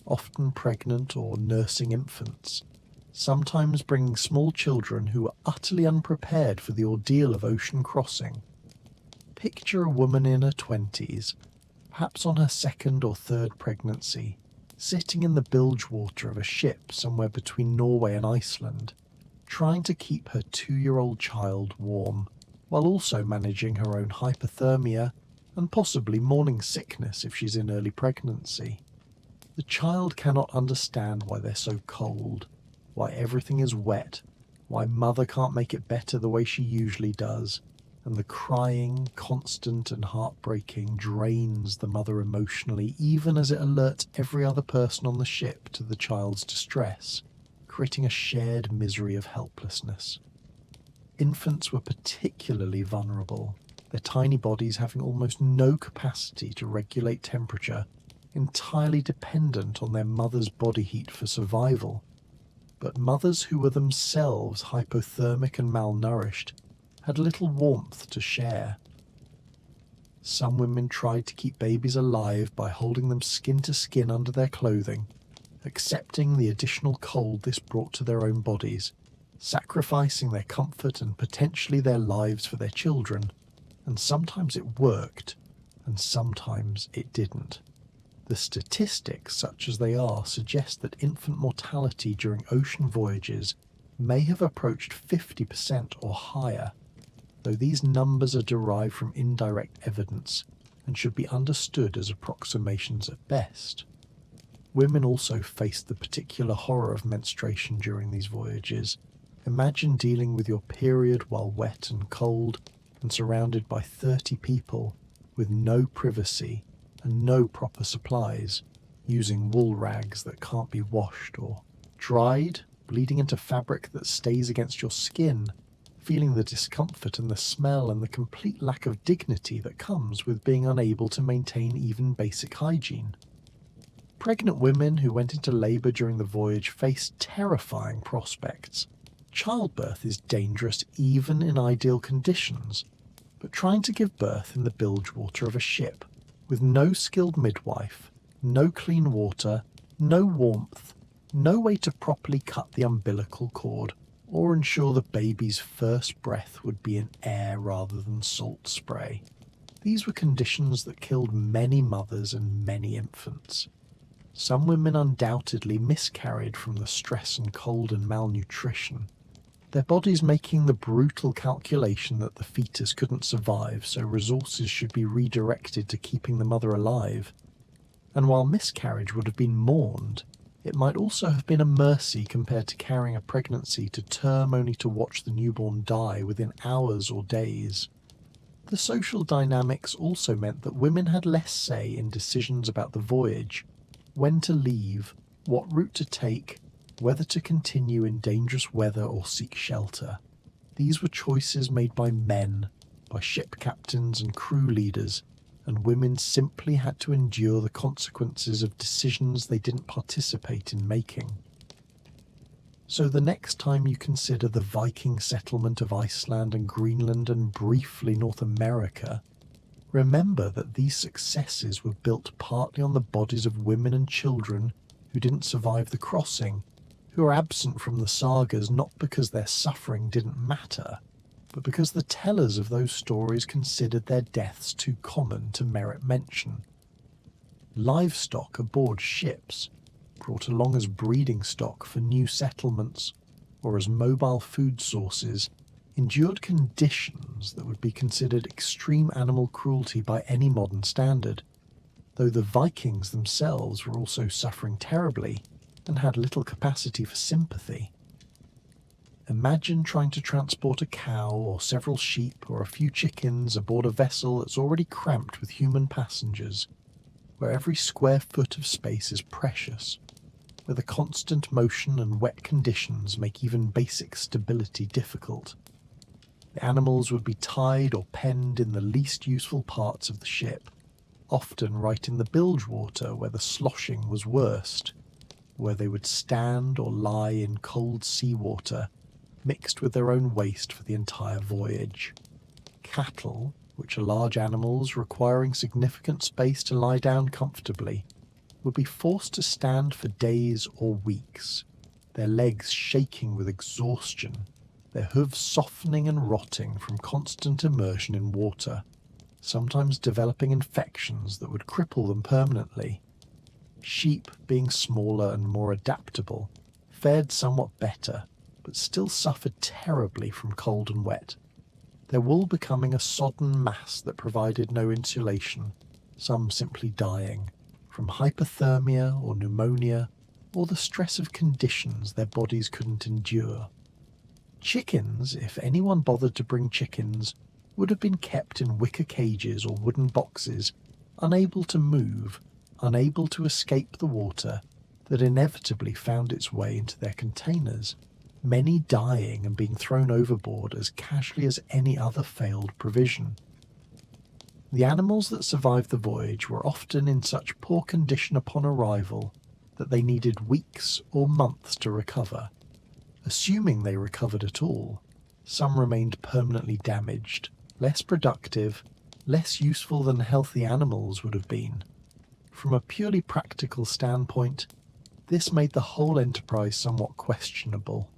often pregnant or nursing infants, sometimes bringing small children who were utterly unprepared for the ordeal of ocean crossing. Picture a woman in her 20s, perhaps on her second or third pregnancy, sitting in the bilge water of a ship somewhere between Norway and Iceland, trying to keep her 2-year-old child warm, while also managing her own hypothermia and possibly morning sickness if she's in early pregnancy. The child cannot understand why they're so cold, why everything is wet, why mother can't make it better the way she usually does, and the crying, constant and heartbreaking, drains the mother emotionally, even as it alerts every other person on the ship to the child's distress, creating a shared misery of helplessness. Infants were particularly vulnerable, their tiny bodies having almost no capacity to regulate temperature, entirely dependent on their mother's body heat for survival. But mothers who were themselves hypothermic and malnourished had little warmth to share. Some women tried to keep babies alive by holding them skin to skin under their clothing, accepting the additional cold this brought to their own bodies, sacrificing their comfort and potentially their lives for their children, and sometimes it worked, and sometimes it didn't. The statistics, such as they are, suggest that infant mortality during ocean voyages may have approached 50% or higher, though these numbers are derived from indirect evidence and should be understood as approximations at best. Women also faced the particular horror of menstruation during these voyages. Imagine dealing with your period while wet and cold and surrounded by 30 people with no privacy and no proper supplies, using wool rags that can't be washed or dried, bleeding into fabric that stays against your skin, feeling the discomfort and the smell and the complete lack of dignity that comes with being unable to maintain even basic hygiene. Pregnant women who went into labour during the voyage faced terrifying prospects. Childbirth is dangerous even in ideal conditions, but trying to give birth in the bilge water of a ship, with no skilled midwife, no clean water, no warmth, no way to properly cut the umbilical cord, or ensure the baby's first breath would be in air rather than salt spray. These were conditions that killed many mothers and many infants. Some women undoubtedly miscarried from the stress and cold and malnutrition, their bodies making the brutal calculation that the fetus couldn't survive, so resources should be redirected to keeping the mother alive. And while miscarriage would have been mourned, it might also have been a mercy compared to carrying a pregnancy to term only to watch the newborn die within hours or days. The social dynamics also meant that women had less say in decisions about the voyage, when to leave, what route to take, whether to continue in dangerous weather or seek shelter. These were choices made by men, by ship captains and crew leaders, and women simply had to endure the consequences of decisions they didn't participate in making. So the next time you consider the Viking settlement of Iceland and Greenland and briefly North America, remember that these successes were built partly on the bodies of women and children who didn't survive the crossing, who are absent from the sagas not because their suffering didn't matter, but because the tellers of those stories considered their deaths too common to merit mention. Livestock aboard ships, brought along as breeding stock for new settlements or as mobile food sources, endured conditions that would be considered extreme animal cruelty by any modern standard, though the Vikings themselves were also suffering terribly and had little capacity for sympathy. Imagine trying to transport a cow or several sheep or a few chickens aboard a vessel that's already cramped with human passengers, where every square foot of space is precious, where the constant motion and wet conditions make even basic stability difficult. The animals would be tied or penned in the least useful parts of the ship, often right in the bilge water where the sloshing was worst, where they would stand or lie in cold seawater, mixed with their own waste for the entire voyage. Cattle, which are large animals requiring significant space to lie down comfortably, would be forced to stand for days or weeks, their legs shaking with exhaustion, their hooves softening and rotting from constant immersion in water, sometimes developing infections that would cripple them permanently. Sheep, being smaller and more adaptable, fared somewhat better, but still suffered terribly from cold and wet, their wool becoming a sodden mass that provided no insulation, some simply dying from hypothermia or pneumonia or the stress of conditions their bodies couldn't endure. Chickens, if anyone bothered to bring chickens, would have been kept in wicker cages or wooden boxes, unable to move, unable to escape the water that inevitably found its way into their containers, many dying and being thrown overboard as casually as any other failed provision. The animals that survived the voyage were often in such poor condition upon arrival that they needed weeks or months to recover. Assuming they recovered at all, some remained permanently damaged, less productive, less useful than healthy animals would have been. From a purely practical standpoint, this made the whole enterprise somewhat questionable.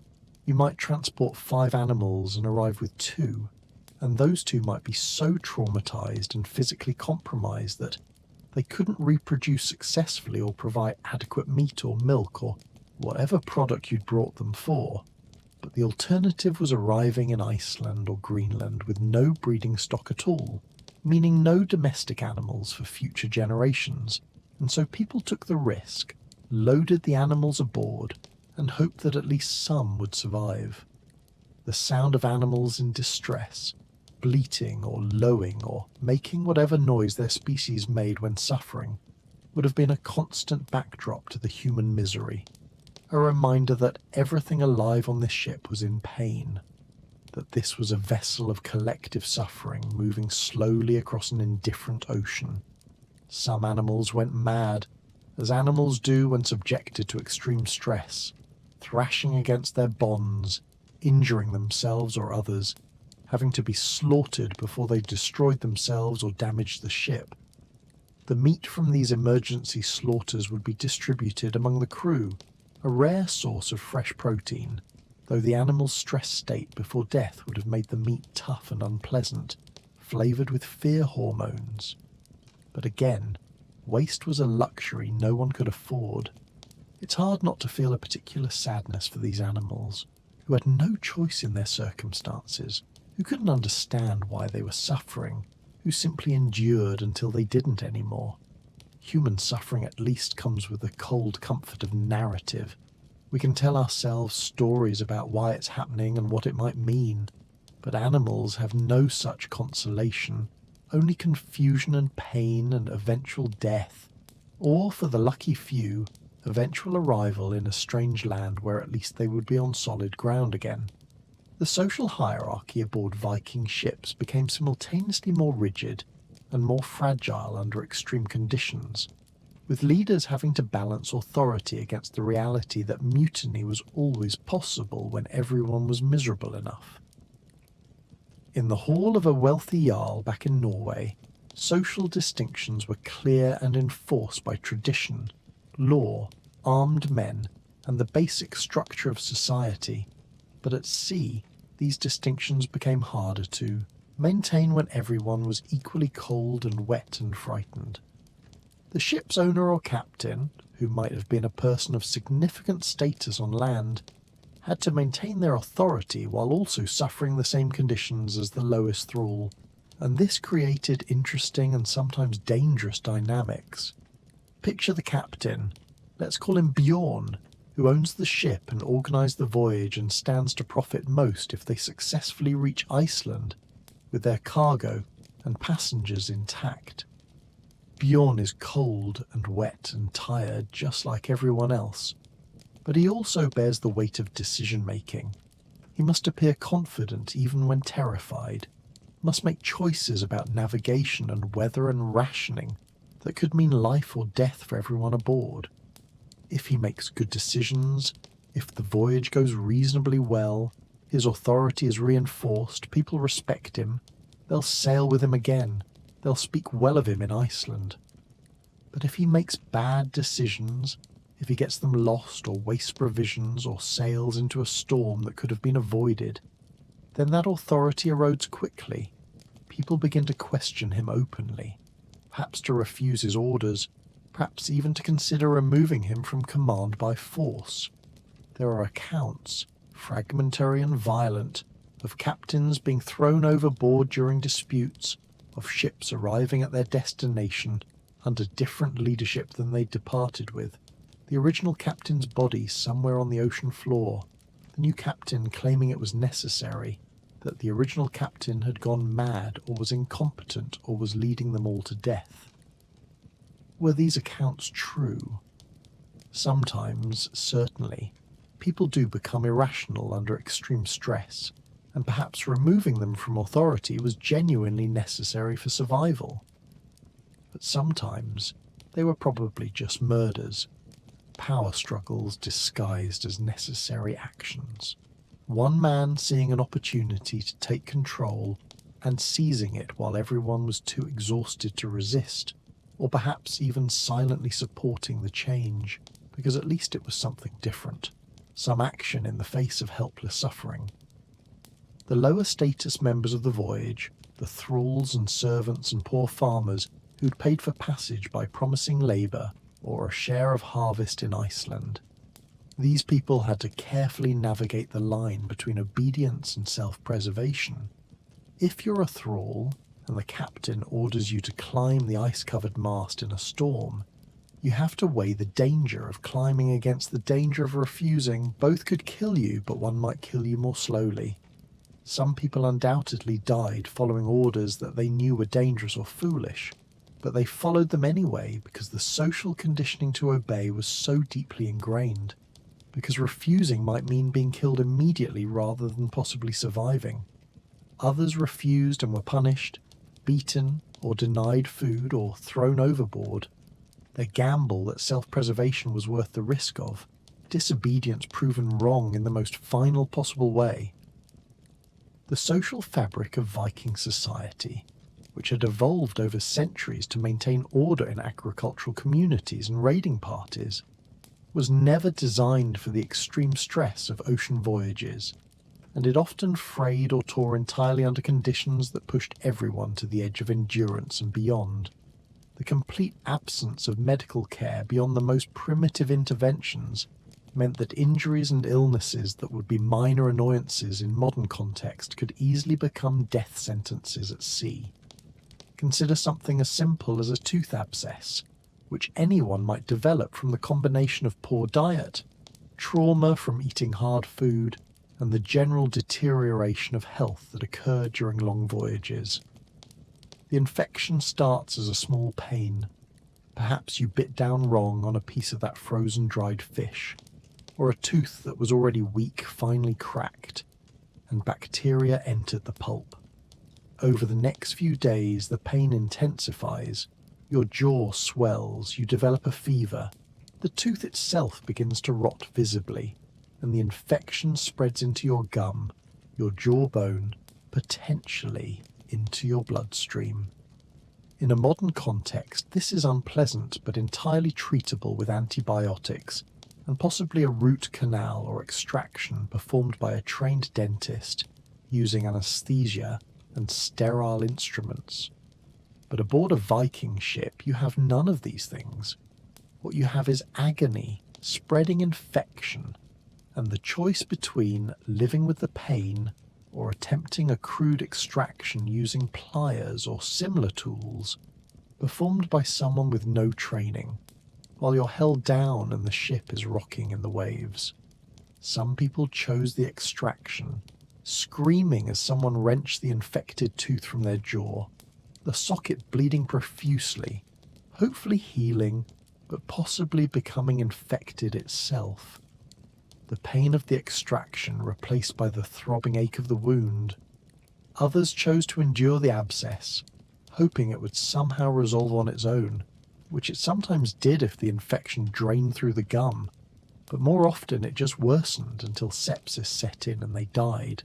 You might transport 5 animals and arrive with 2, and those 2 might be so traumatized and physically compromised that they couldn't reproduce successfully or provide adequate meat or milk or whatever product you'd brought them for. But the alternative was arriving in Iceland or Greenland with no breeding stock at all, meaning no domestic animals for future generations, and so people took the risk, loaded the animals aboard, and hoped that at least some would survive. The sound of animals in distress, bleating or lowing or making whatever noise their species made when suffering, would have been a constant backdrop to the human misery, a reminder that everything alive on this ship was in pain, that this was a vessel of collective suffering moving slowly across an indifferent ocean. Some animals went mad, as animals do when subjected to extreme stress, thrashing against their bonds, injuring themselves or others, having to be slaughtered before they destroyed themselves or damaged the ship. The meat from these emergency slaughters would be distributed among the crew, a rare source of fresh protein, though the animal's stress state before death would have made the meat tough and unpleasant, flavoured with fear hormones. But again, waste was a luxury no one could afford. It's hard not to feel a particular sadness for these animals, who had no choice in their circumstances, who couldn't understand why they were suffering, who simply endured until they didn't anymore. Human suffering at least comes with the cold comfort of narrative. We can tell ourselves stories about why it's happening and what it might mean. But animals have no such consolation, only confusion and pain and eventual death, or, for the lucky few, eventual arrival in a strange land where at least they would be on solid ground again. The social hierarchy aboard Viking ships became simultaneously more rigid and more fragile under extreme conditions, with leaders having to balance authority against the reality that mutiny was always possible when everyone was miserable enough. In the hall of a wealthy jarl back in Norway, social distinctions were clear and enforced by tradition, law, armed men, and the basic structure of society, but at sea these distinctions became harder to maintain when everyone was equally cold and wet and frightened. The ship's owner or captain, who might have been a person of significant status on land, had to maintain their authority while also suffering the same conditions as the lowest thrall, and this created interesting and sometimes dangerous dynamics. Picture the captain, let's call him Bjorn, who owns the ship and organised the voyage and stands to profit most if they successfully reach Iceland with their cargo and passengers intact. Bjorn is cold and wet and tired just like everyone else, but he also bears the weight of decision-making. He must appear confident even when terrified, must make choices about navigation and weather and rationing that could mean life or death for everyone aboard. If he makes good decisions, if the voyage goes reasonably well, his authority is reinforced, people respect him, they'll sail with him again, they'll speak well of him in Iceland. But if he makes bad decisions, if he gets them lost or wastes provisions or sails into a storm that could have been avoided, then that authority erodes quickly. People begin to question him openly, perhaps to refuse his orders, perhaps even to consider removing him from command by force. There are accounts, fragmentary and violent, of captains being thrown overboard during disputes, of ships arriving at their destination under different leadership than they departed with, the original captain's body somewhere on the ocean floor, the new captain claiming it was necessary, that the original captain had gone mad or was incompetent or was leading them all to death. Were these accounts true? Sometimes, certainly, people do become irrational under extreme stress, and perhaps removing them from authority was genuinely necessary for survival. But sometimes they were probably just murders, power struggles disguised as necessary actions. One man seeing an opportunity to take control and seizing it while everyone was too exhausted to resist, or perhaps even silently supporting the change, because at least it was something different, some action in the face of helpless suffering. The lower status members of the voyage, the thralls and servants and poor farmers who'd paid for passage by promising labour or a share of harvest in Iceland, these people had to carefully navigate the line between obedience and self-preservation. If you're a thrall, and the captain orders you to climb the ice-covered mast in a storm, you have to weigh the danger of climbing against the danger of refusing. Both could kill you, but one might kill you more slowly. Some people undoubtedly died following orders that they knew were dangerous or foolish, but they followed them anyway because the social conditioning to obey was so deeply ingrained, because refusing might mean being killed immediately rather than possibly surviving. Others refused and were punished, beaten or denied food or thrown overboard. Their gamble that self-preservation was worth the risk of, disobedience proven wrong in the most final possible way. The social fabric of Viking society, which had evolved over centuries to maintain order in agricultural communities and raiding parties, was never designed for the extreme stress of ocean voyages, and it often frayed or tore entirely under conditions that pushed everyone to the edge of endurance and beyond. The complete absence of medical care beyond the most primitive interventions meant that injuries and illnesses that would be minor annoyances in modern context could easily become death sentences at sea. Consider something as simple as a tooth abscess, which anyone might develop from the combination of poor diet, trauma from eating hard food, and the general deterioration of health that occurred during long voyages. The infection starts as a small pain. Perhaps you bit down wrong on a piece of that frozen dried fish, or a tooth that was already weak finally cracked, and bacteria entered the pulp. Over the next few days, the pain intensifies, your jaw swells, you develop a fever, the tooth itself begins to rot visibly, and the infection spreads into your gum, your jawbone, potentially into your bloodstream. In a modern context, this is unpleasant but entirely treatable with antibiotics and possibly a root canal or extraction performed by a trained dentist using anesthesia and sterile instruments. But aboard a Viking ship, you have none of these things. What you have is agony, spreading infection, and the choice between living with the pain or attempting a crude extraction using pliers or similar tools performed by someone with no training, while you're held down and the ship is rocking in the waves. Some people chose the extraction, screaming as someone wrenched the infected tooth from their jaw, the socket bleeding profusely, hopefully healing, but possibly becoming infected itself. The pain of the extraction replaced by the throbbing ache of the wound. Others chose to endure the abscess, hoping it would somehow resolve on its own, which it sometimes did if the infection drained through the gum, but more often it just worsened until sepsis set in and they died,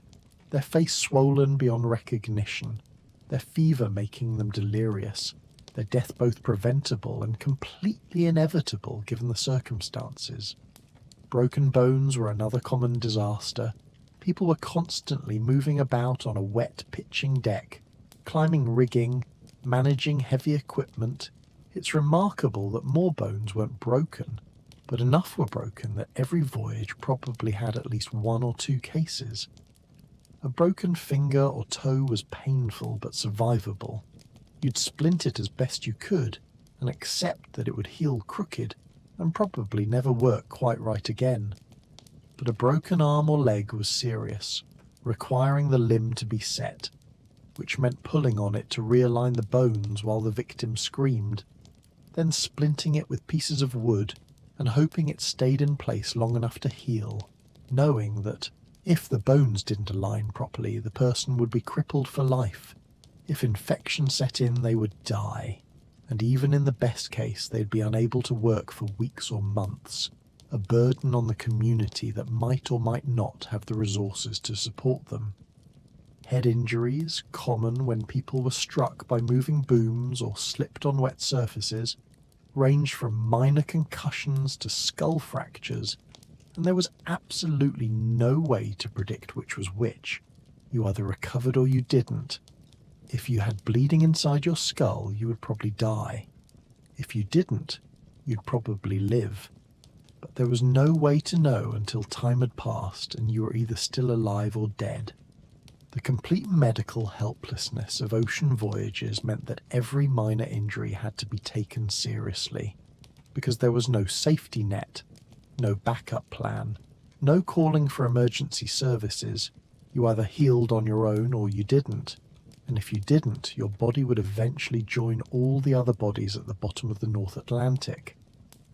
their face swollen beyond recognition, their fever making them delirious, their death both preventable and completely inevitable given the circumstances. Broken bones were another common disaster. People were constantly moving about on a wet, pitching deck, climbing rigging, managing heavy equipment. It's remarkable that more bones weren't broken, but enough were broken that every voyage probably had at least one or two cases. A broken finger or toe was painful but survivable. You'd splint it as best you could and accept that it would heal crooked and probably never work quite right again. But a broken arm or leg was serious, requiring the limb to be set, which meant pulling on it to realign the bones while the victim screamed, then splinting it with pieces of wood and hoping it stayed in place long enough to heal, knowing that if the bones didn't align properly, the person would be crippled for life. If infection set in, they would die, and even in the best case, they'd be unable to work for weeks or months, a burden on the community that might or might not have the resources to support them. Head injuries, common when people were struck by moving booms or slipped on wet surfaces, ranged from minor concussions to skull fractures, and there was absolutely no way to predict which was which. You either recovered or you didn't. If you had bleeding inside your skull, you would probably die. If you didn't, you'd probably live. But there was no way to know until time had passed and you were either still alive or dead. The complete medical helplessness of ocean voyages meant that every minor injury had to be taken seriously, because there was no safety net, no backup plan, no calling for emergency services. You either healed on your own or you didn't. And if you didn't, your body would eventually join all the other bodies at the bottom of the North Atlantic.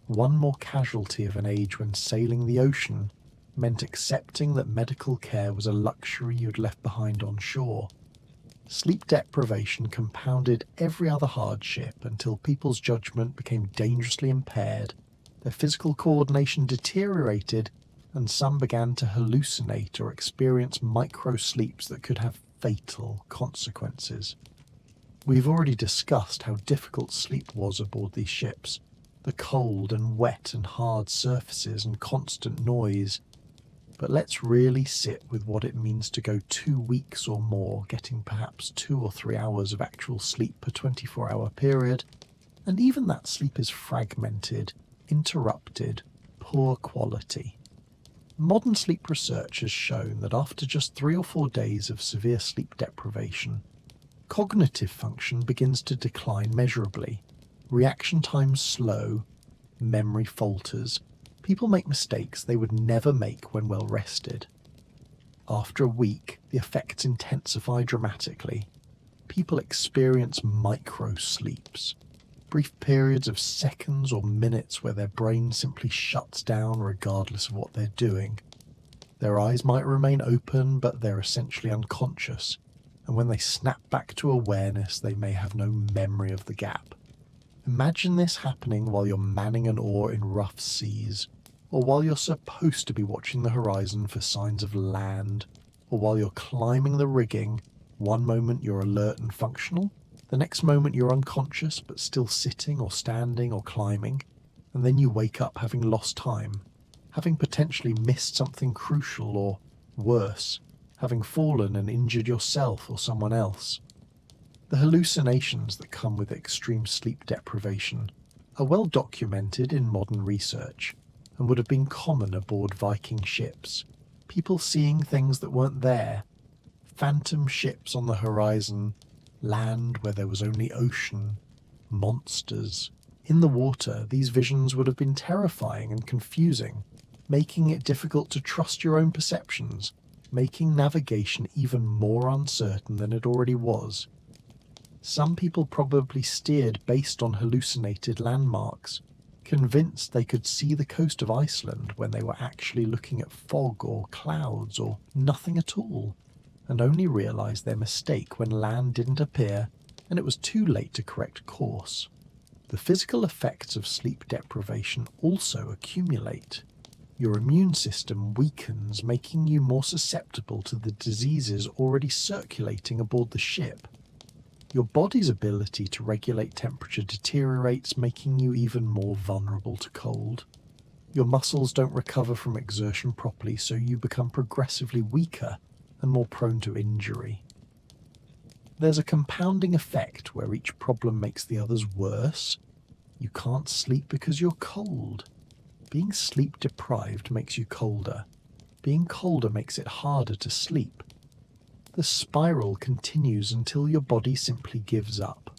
One more casualty of an age when sailing the ocean meant accepting that medical care was a luxury you'd left behind on shore. Sleep deprivation compounded every other hardship until people's judgment became dangerously impaired, their physical coordination deteriorated, and some began to hallucinate or experience micro-sleeps that could have fatal consequences. We've already discussed how difficult sleep was aboard these ships, the cold and wet and hard surfaces and constant noise. But let's really sit with what it means to go 2 weeks or more, getting perhaps 2 or 3 hours of actual sleep per 24-hour period, and even that sleep is fragmented, interrupted, poor quality. Modern sleep research has shown that after just 3 or 4 days of severe sleep deprivation, cognitive function begins to decline measurably, reaction times slow, memory falters, people make mistakes they would never make when well rested. After a week, the effects intensify dramatically. People experience micro-sleeps, brief periods of seconds or minutes where their brain simply shuts down regardless of what they're doing. Their eyes might remain open, but they're essentially unconscious, and when they snap back to awareness, they may have no memory of the gap. Imagine this happening while you're manning an oar in rough seas, or while you're supposed to be watching the horizon for signs of land, or while you're climbing the rigging. One moment you're alert and functional, the next moment you're unconscious but still sitting or standing or climbing, and then you wake up having lost time, having potentially missed something crucial, or worse, having fallen and injured yourself or someone else. The hallucinations that come with extreme sleep deprivation are well documented in modern research and would have been common aboard Viking ships. People seeing things that weren't there, phantom ships on the horizon, land where there was only ocean, monsters. In the water, these visions would have been terrifying and confusing, making it difficult to trust your own perceptions, making navigation even more uncertain than it already was. Some people probably steered based on hallucinated landmarks, convinced they could see the coast of Iceland when they were actually looking at fog or clouds or nothing at all, and only realized their mistake when land didn't appear and it was too late to correct course. The physical effects of sleep deprivation also accumulate. Your immune system weakens, making you more susceptible to the diseases already circulating aboard the ship. Your body's ability to regulate temperature deteriorates, making you even more vulnerable to cold. Your muscles don't recover from exertion properly, so you become progressively weaker and more prone to injury. There's a compounding effect where each problem makes the others worse. You can't sleep because you're cold. Being sleep deprived makes you colder. Being colder makes it harder to sleep. The spiral continues until your body simply gives up.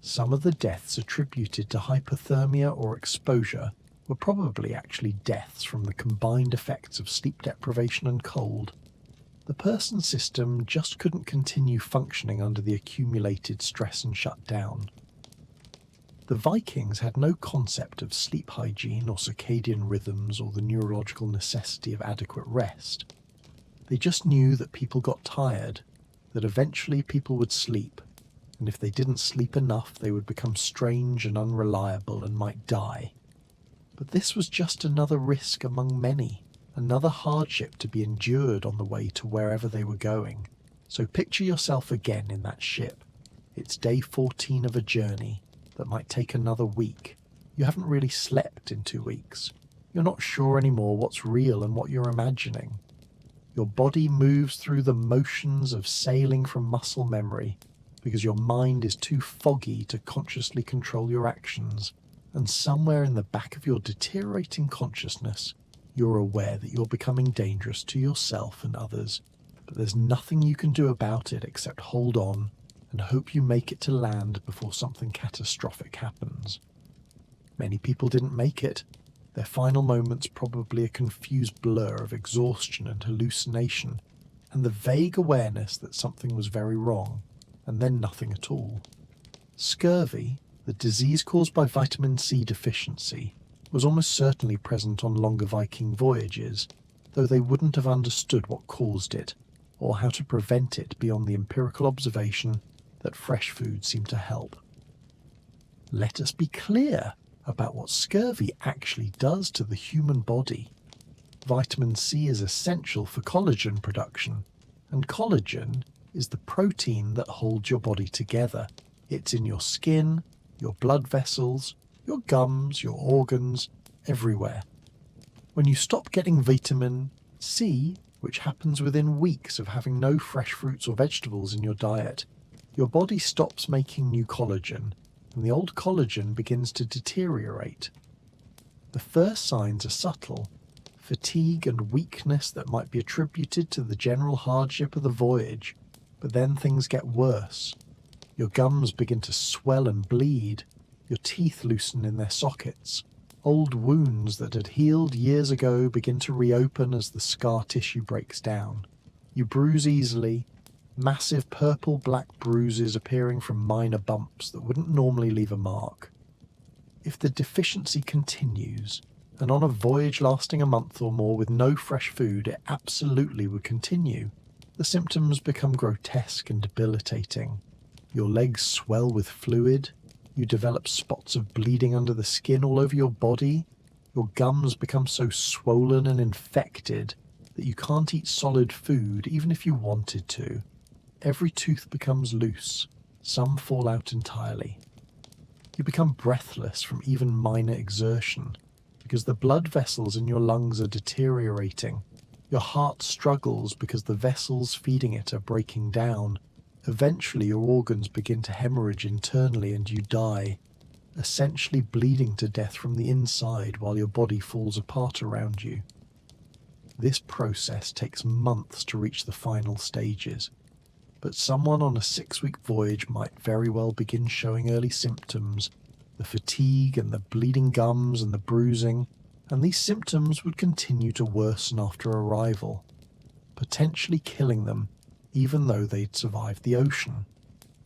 Some of the deaths attributed to hypothermia or exposure were probably actually deaths from the combined effects of sleep deprivation and cold. The person's system just couldn't continue functioning under the accumulated stress and shut down. The Vikings had no concept of sleep hygiene or circadian rhythms or the neurological necessity of adequate rest. They just knew that people got tired, that eventually people would sleep, and if they didn't sleep enough, they would become strange and unreliable and might die. But this was just another risk among many, another hardship to be endured on the way to wherever they were going. So picture yourself again in that ship. It's day 14 of a journey that might take another week. You haven't really slept in 2 weeks. You're not sure anymore what's real and what you're imagining. Your body moves through the motions of sailing from muscle memory because your mind is too foggy to consciously control your actions, and somewhere in the back of your deteriorating consciousness, you're aware that you're becoming dangerous to yourself and others, but there's nothing you can do about it except hold on and hope you make it to land before something catastrophic happens. Many people didn't make it. Their final moments probably a confused blur of exhaustion and hallucination, and the vague awareness that something was very wrong, and then nothing at all. Scurvy, the disease caused by vitamin C deficiency, was almost certainly present on longer Viking voyages, though they wouldn't have understood what caused it, or how to prevent it beyond the empirical observation that fresh food seemed to help. Let us be clear about what scurvy actually does to the human body. Vitamin C is essential for collagen production, and collagen is the protein that holds your body together. It's in your skin, your blood vessels, your gums, your organs, everywhere. When you stop getting vitamin C, which happens within weeks of having no fresh fruits or vegetables in your diet, your body stops making new collagen, and the old collagen begins to deteriorate. The first signs are subtle: fatigue and weakness that might be attributed to the general hardship of the voyage, but then things get worse. Your gums begin to swell and bleed, your teeth loosen in their sockets, Old wounds that had healed years ago begin to reopen as the scar tissue breaks down. You bruise easily, massive purple-black bruises appearing from minor bumps that wouldn't normally leave a mark. If the deficiency continues, and on a voyage lasting a month or more with no fresh food, it absolutely would continue, the symptoms become grotesque and debilitating. Your legs swell with fluid, you develop spots of bleeding under the skin all over your body, your gums become so swollen and infected that you can't eat solid food even if you wanted to. Every tooth becomes loose, some fall out entirely. You become breathless from even minor exertion because the blood vessels in your lungs are deteriorating. Your heart struggles because the vessels feeding it are breaking down. Eventually your organs begin to hemorrhage internally and you die, essentially bleeding to death from the inside while your body falls apart around you. This process takes months to reach the final stages, but someone on a 6-week voyage might very well begin showing early symptoms, the fatigue and the bleeding gums and the bruising, and these symptoms would continue to worsen after arrival, potentially killing them even though they'd survived the ocean.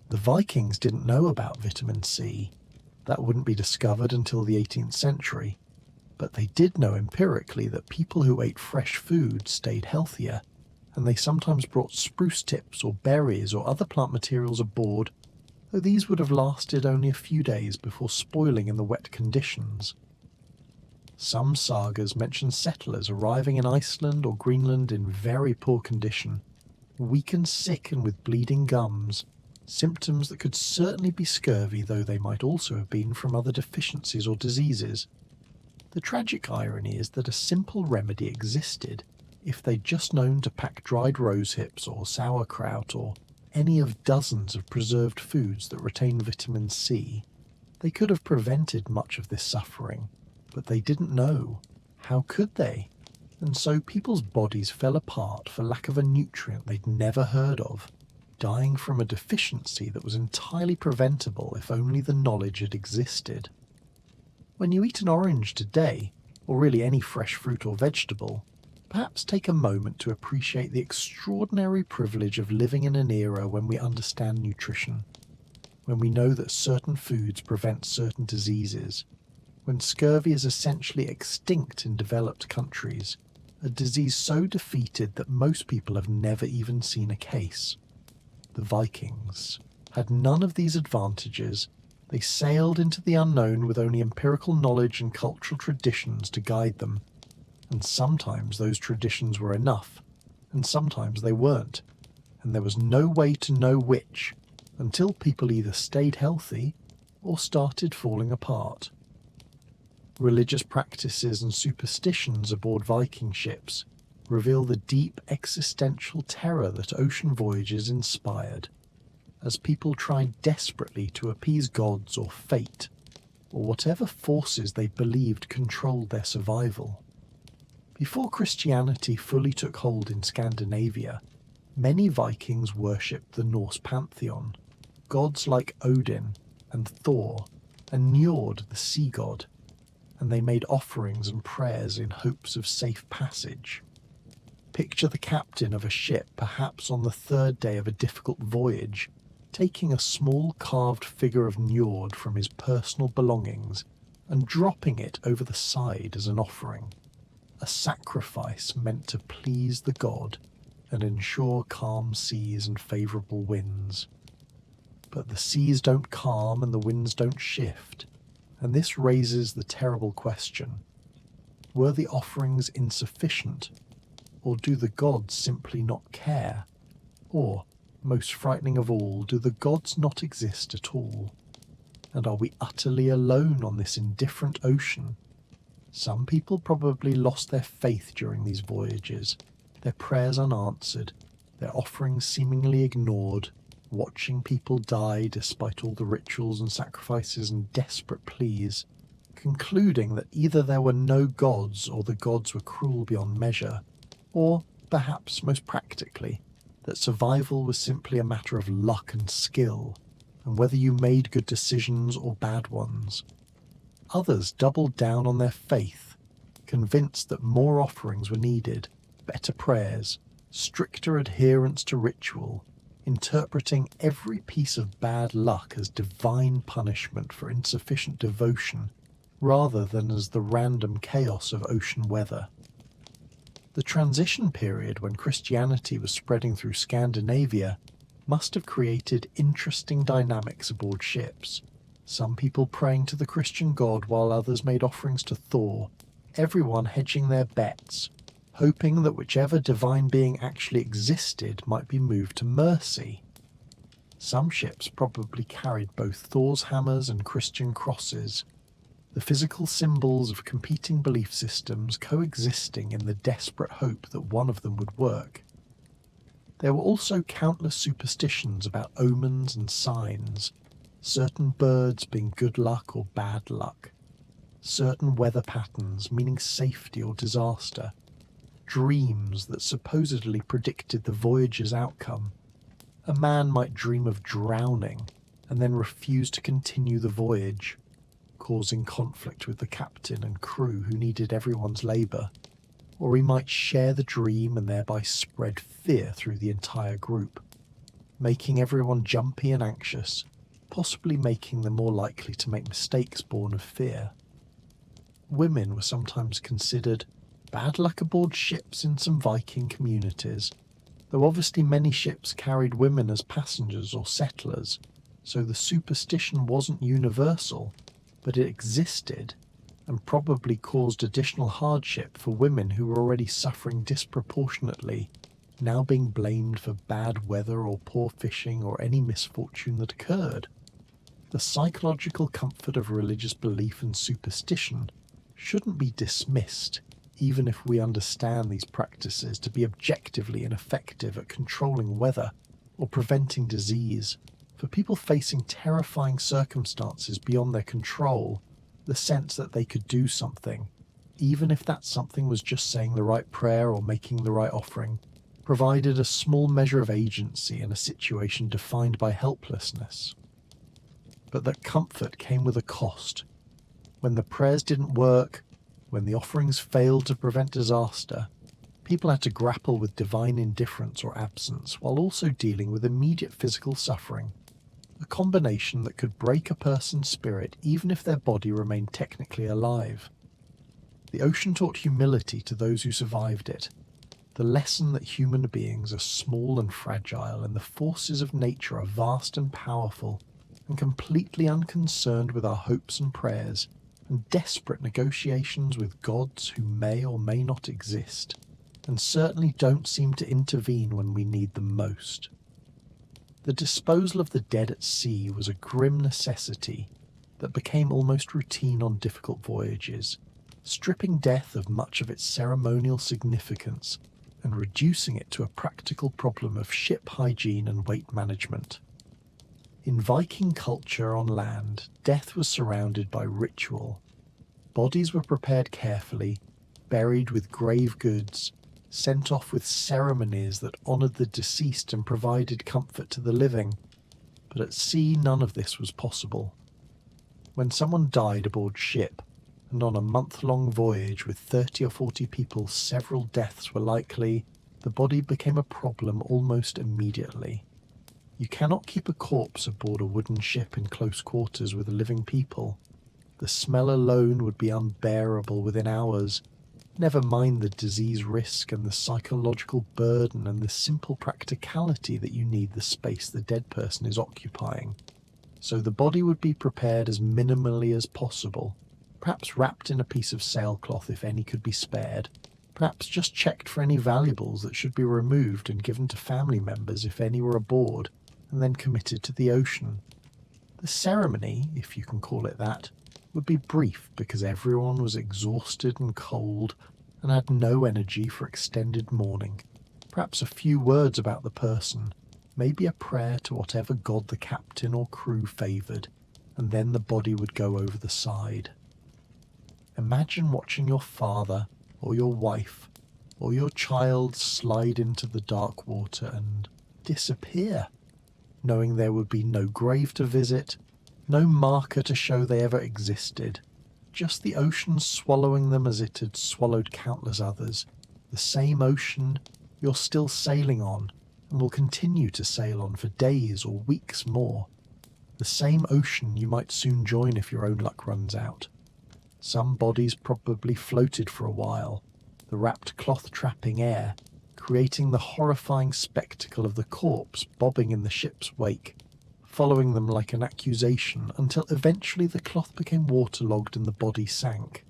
The Vikings didn't know about vitamin C. That wouldn't be discovered until the 18th century, but they did know empirically that people who ate fresh food stayed healthier, and they sometimes brought spruce tips or berries or other plant materials aboard, though these would have lasted only a few days before spoiling in the wet conditions. Some sagas mention settlers arriving in Iceland or Greenland in very poor condition, weak and sick and with bleeding gums, symptoms that could certainly be scurvy, though they might also have been from other deficiencies or diseases. The tragic irony is that a simple remedy existed. If they'd just known to pack dried rose hips or sauerkraut or any of dozens of preserved foods that retain vitamin C, they could have prevented much of this suffering, but they didn't know. How could they? And so people's bodies fell apart for lack of a nutrient they'd never heard of, dying from a deficiency that was entirely preventable if only the knowledge had existed. When you eat an orange today, or really any fresh fruit or vegetable, perhaps take a moment to appreciate the extraordinary privilege of living in an era when we understand nutrition, when we know that certain foods prevent certain diseases, when scurvy is essentially extinct in developed countries, a disease so defeated that most people have never even seen a case. The Vikings had none of these advantages. They sailed into the unknown with only empirical knowledge and cultural traditions to guide them, and sometimes those traditions were enough, and sometimes they weren't, and there was no way to know which until people either stayed healthy or started falling apart. Religious practices and superstitions aboard Viking ships reveal the deep existential terror that ocean voyages inspired, as people tried desperately to appease gods or fate, or whatever forces they believed controlled their survival. Before Christianity fully took hold in Scandinavia, many Vikings worshipped the Norse pantheon, gods like Odin and Thor and Njord the sea god, and they made offerings and prayers in hopes of safe passage. Picture the captain of a ship, perhaps on the 3rd day of a difficult voyage, taking a small carved figure of Njord from his personal belongings and dropping it over the side as an offering, a sacrifice meant to please the god and ensure calm seas and favourable winds. But the seas don't calm and the winds don't shift, and this raises the terrible question: were the offerings insufficient, or do the gods simply not care? Or, most frightening of all, do the gods not exist at all? And are we utterly alone on this indifferent ocean? Some people probably lost their faith during these voyages, their prayers unanswered, their offerings seemingly ignored, watching people die despite all the rituals and sacrifices and desperate pleas, concluding that either there were no gods or the gods were cruel beyond measure, or, perhaps most practically, that survival was simply a matter of luck and skill, and whether you made good decisions or bad ones. Others doubled down on their faith, convinced that more offerings were needed, better prayers, stricter adherence to ritual, interpreting every piece of bad luck as divine punishment for insufficient devotion rather than as the random chaos of ocean weather. The transition period when Christianity was spreading through Scandinavia must have created interesting dynamics aboard ships. Some people praying to the Christian god while others made offerings to Thor, everyone hedging their bets, hoping that whichever divine being actually existed might be moved to mercy. Some ships probably carried both Thor's hammers and Christian crosses, the physical symbols of competing belief systems coexisting in the desperate hope that one of them would work. There were also countless superstitions about omens and signs, certain birds being good luck or bad luck, certain weather patterns meaning safety or disaster, dreams that supposedly predicted the voyage's outcome. A man might dream of drowning and then refuse to continue the voyage, causing conflict with the captain and crew who needed everyone's labour. Or he might share the dream and thereby spread fear through the entire group, making everyone jumpy and anxious, possibly making them more likely to make mistakes born of fear. Women were sometimes considered bad luck aboard ships in some Viking communities, though obviously many ships carried women as passengers or settlers, so the superstition wasn't universal, but it existed and probably caused additional hardship for women who were already suffering disproportionately, now being blamed for bad weather or poor fishing or any misfortune that occurred. The psychological comfort of religious belief and superstition shouldn't be dismissed, even if we understand these practices to be objectively ineffective at controlling weather or preventing disease. For people facing terrifying circumstances beyond their control, the sense that they could do something, even if that something was just saying the right prayer or making the right offering, provided a small measure of agency in a situation defined by helplessness. But that comfort came with a cost. When the prayers didn't work, when the offerings failed to prevent disaster, people had to grapple with divine indifference or absence while also dealing with immediate physical suffering, a combination that could break a person's spirit even if their body remained technically alive. The ocean taught humility to those who survived it, the lesson that human beings are small and fragile and the forces of nature are vast and powerful, and completely unconcerned with our hopes and prayers and desperate negotiations with gods who may or may not exist, and certainly don't seem to intervene when we need them most. The disposal of the dead at sea was a grim necessity that became almost routine on difficult voyages, stripping death of much of its ceremonial significance and reducing it to a practical problem of ship hygiene and weight management. In Viking culture on land, death was surrounded by ritual. Bodies were prepared carefully, buried with grave goods, sent off with ceremonies that honoured the deceased and provided comfort to the living. But at sea none of this was possible. When someone died aboard ship, and on a month-long voyage with 30 or 40 people several deaths were likely, the body became a problem almost immediately. You cannot keep a corpse aboard a wooden ship in close quarters with living people. The smell alone would be unbearable within hours, never mind the disease risk and the psychological burden and the simple practicality that you need the space the dead person is occupying. So the body would be prepared as minimally as possible, perhaps wrapped in a piece of sailcloth if any could be spared, perhaps just checked for any valuables that should be removed and given to family members if any were aboard, and then committed to the ocean. The ceremony, if you can call it that, would be brief because everyone was exhausted and cold and had no energy for extended mourning. Perhaps a few words about the person, maybe a prayer to whatever god the captain or crew favoured, and then the body would go over the side. Imagine watching your father or your wife or your child slide into the dark water and disappear, knowing there would be no grave to visit, no marker to show they ever existed, just the ocean swallowing them as it had swallowed countless others, the same ocean you're still sailing on and will continue to sail on for days or weeks more, the same ocean you might soon join if your own luck runs out. Some bodies probably floated for a while, the wrapped cloth trapping air, creating the horrifying spectacle of the corpse bobbing in the ship's wake, following them like an accusation until eventually the cloth became waterlogged and the body sank.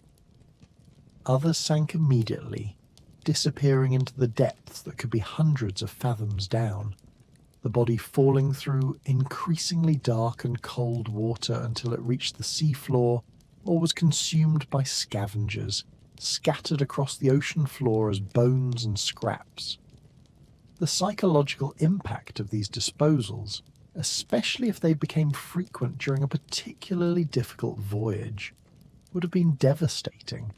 Others sank immediately, disappearing into the depths that could be hundreds of fathoms down, the body falling through increasingly dark and cold water until it reached the seafloor or was consumed by scavengers, scattered across the ocean floor as bones and scraps. The psychological impact of these disposals, especially if they became frequent during a particularly difficult voyage, would have been devastating,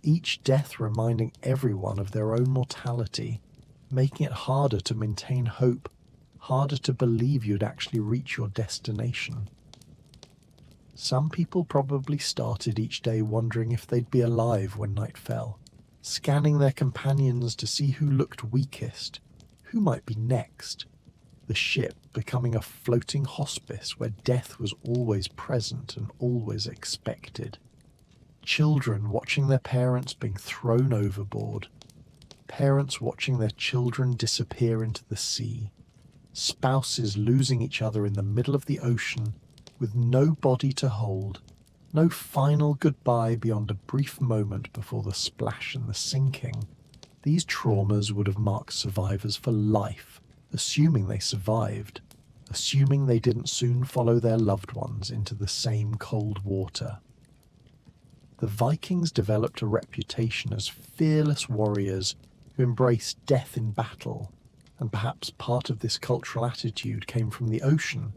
each death reminding everyone of their own mortality, making it harder to maintain hope, harder to believe you'd actually reach your destination. Some people probably started each day wondering if they'd be alive when night fell, scanning their companions to see who looked weakest, who might be next, the ship becoming a floating hospice where death was always present and always expected. Children watching their parents being thrown overboard, parents watching their children disappear into the sea, spouses losing each other in the middle of the ocean with no body to hold, no final goodbye beyond a brief moment before the splash and the sinking. These traumas would have marked survivors for life, assuming they survived, assuming they didn't soon follow their loved ones into the same cold water. The Vikings developed a reputation as fearless warriors who embraced death in battle, and perhaps part of this cultural attitude came from the ocean,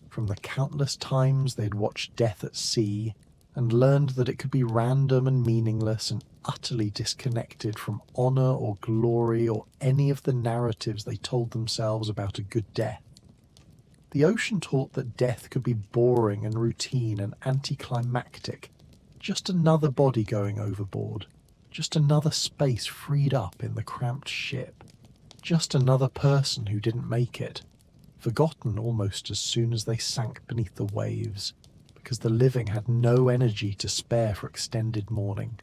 from the countless times they'd watched death at sea and learned that it could be random and meaningless and utterly disconnected from honor or glory or any of the narratives they told themselves about a good death. The ocean taught that death could be boring and routine and anticlimactic, just another body going overboard, just another space freed up in the cramped ship, just another person who didn't make it, forgotten almost as soon as they sank beneath the waves, because the living had no energy to spare for extended mourning.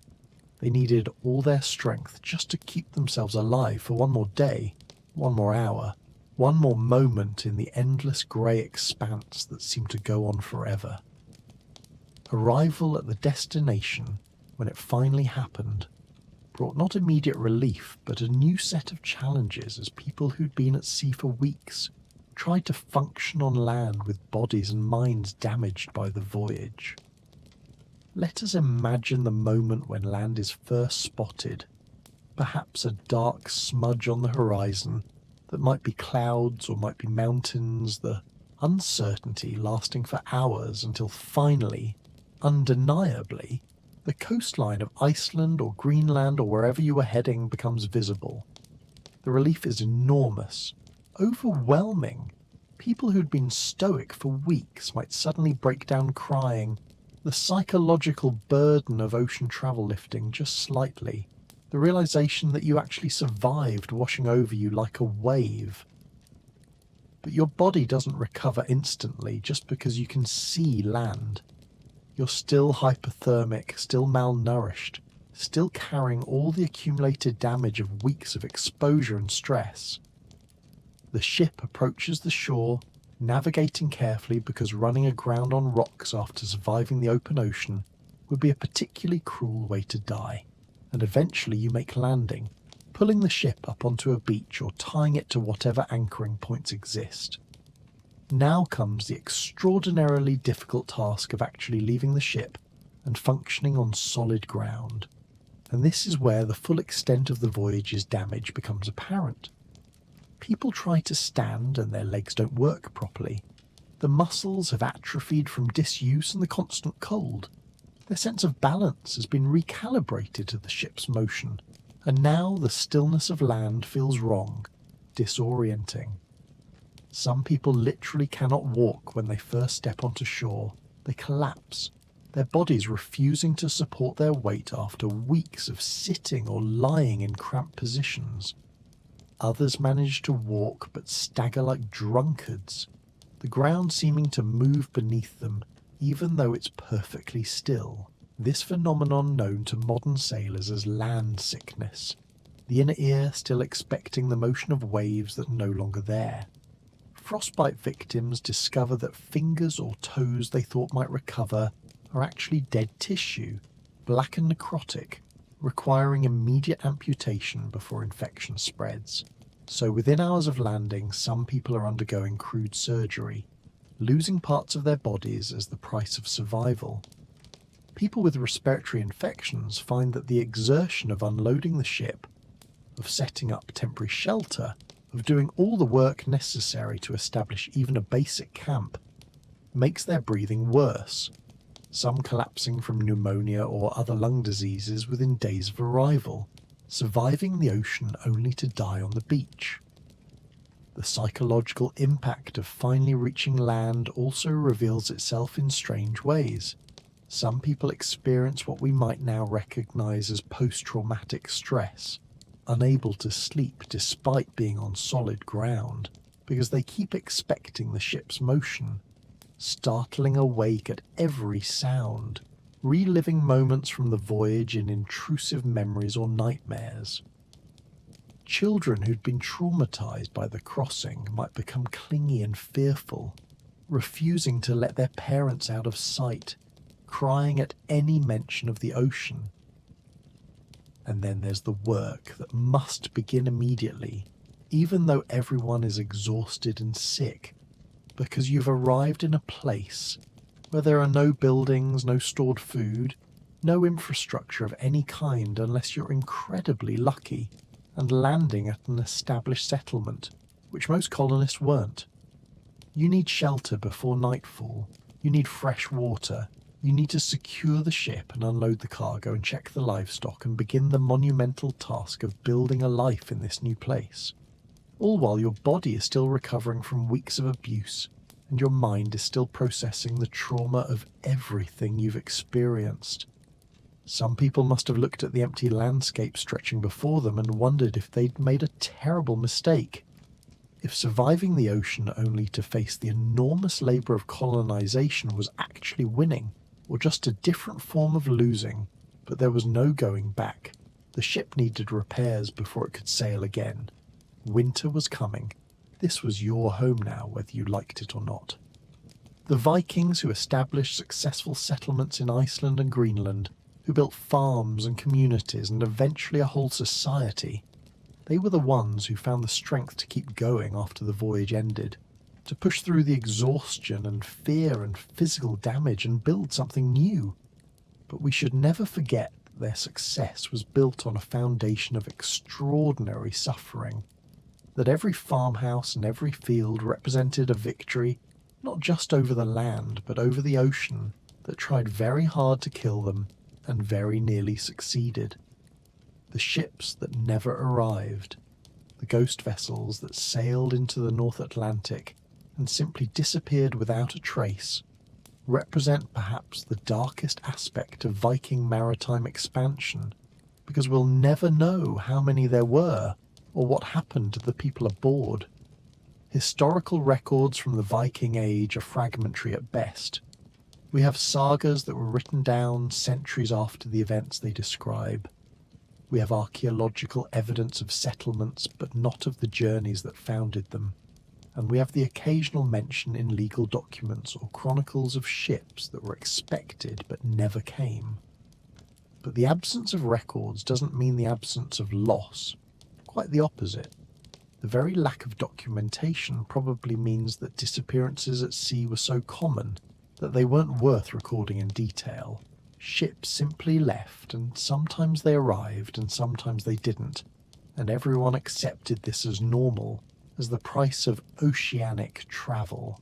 They needed all their strength just to keep themselves alive for one more day, one more hour, one more moment in the endless grey expanse that seemed to go on forever. Arrival at the destination, when it finally happened, brought not immediate relief but a new set of challenges as people who'd been at sea for weeks tried to function on land with bodies and minds damaged by the voyage. Let us imagine the moment when land is first spotted, perhaps a dark smudge on the horizon that might be clouds or might be mountains, the uncertainty lasting for hours until finally, undeniably, the coastline of Iceland or Greenland or wherever you were heading becomes visible. The relief is enormous, overwhelming. People who'd been stoic for weeks might suddenly break down crying. The psychological burden of ocean travel lifting just slightly. The realization that you actually survived washing over you like a wave. But your body doesn't recover instantly just because you can see land. You're still hypothermic, still malnourished, still carrying all the accumulated damage of weeks of exposure and stress. The ship approaches the shore, navigating carefully because running aground on rocks after surviving the open ocean would be a particularly cruel way to die, and eventually you make landing, pulling the ship up onto a beach or tying it to whatever anchoring points exist. Now comes the extraordinarily difficult task of actually leaving the ship and functioning on solid ground, and this is where the full extent of the voyage's damage becomes apparent. People try to stand and their legs don't work properly. The muscles have atrophied from disuse and the constant cold. Their sense of balance has been recalibrated to the ship's motion, and now the stillness of land feels wrong, disorienting. Some people literally cannot walk when they first step onto shore. They collapse. their bodies refusing to support their weight after weeks of sitting or lying in cramped positions. Others manage to walk but stagger like drunkards, the ground seeming to move beneath them even though it's perfectly still. This phenomenon known to modern sailors as land sickness, the inner ear still expecting the motion of waves that are no longer there. Frostbite victims discover that fingers or toes they thought might recover are actually dead tissue, black and necrotic, requiring immediate amputation before infection spreads. So within hours of landing, some people are undergoing crude surgery, losing parts of their bodies as the price of survival. People with respiratory infections find that the exertion of unloading the ship, of setting up temporary shelter, of doing all the work necessary to establish even a basic camp, makes their breathing worse, some collapsing from pneumonia or other lung diseases within days of arrival, surviving the ocean only to die on the beach. The psychological impact of finally reaching land also reveals itself in strange ways. Some people experience what we might now recognize as post-traumatic stress, unable to sleep despite being on solid ground, because they keep expecting the ship's motion, startling awake at every sound, reliving moments from the voyage in intrusive memories or nightmares. Children who'd been traumatized by the crossing might become clingy and fearful, refusing to let their parents out of sight, crying at any mention of the ocean. And then there's the work that must begin immediately, even though everyone is exhausted and sick, because you've arrived in a place where there are no buildings, no stored food, no infrastructure of any kind unless you're incredibly lucky and landing at an established settlement, which most colonists weren't. You need shelter before nightfall, you need fresh water, you need to secure the ship and unload the cargo and check the livestock and begin the monumental task of building a life in this new place. All while your body is still recovering from weeks of abuse and your mind is still processing the trauma of everything you've experienced. Some people must have looked at the empty landscape stretching before them and wondered if they'd made a terrible mistake. If surviving the ocean only to face the enormous labour of colonization was actually winning, or just a different form of losing, but there was no going back. The ship needed repairs before it could sail again. Winter was coming. This was your home now, whether you liked it or not. The Vikings, who established successful settlements in Iceland and Greenland, who built farms and communities and eventually a whole society, they were the ones who found the strength to keep going after the voyage ended, to push through the exhaustion and fear and physical damage and build something new. But we should never forget that their success was built on a foundation of extraordinary suffering, that every farmhouse and every field represented a victory, not just over the land, but over the ocean, that tried very hard to kill them and very nearly succeeded. The ships that never arrived, the ghost vessels that sailed into the North Atlantic and simply disappeared without a trace, represent perhaps the darkest aspect of Viking maritime expansion, because we'll never know how many there were or what happened to the people aboard. Historical records from the Viking Age are fragmentary at best. We have sagas that were written down centuries after the events they describe. We have archaeological evidence of settlements, but not of the journeys that founded them. And we have the occasional mention in legal documents or chronicles of ships that were expected but never came. But the absence of records doesn't mean the absence of loss. Quite the opposite. The very lack of documentation probably means that disappearances at sea were so common that they weren't worth recording in detail. Ships simply left, and sometimes they arrived and sometimes they didn't, and everyone accepted this as normal, as the price of oceanic travel.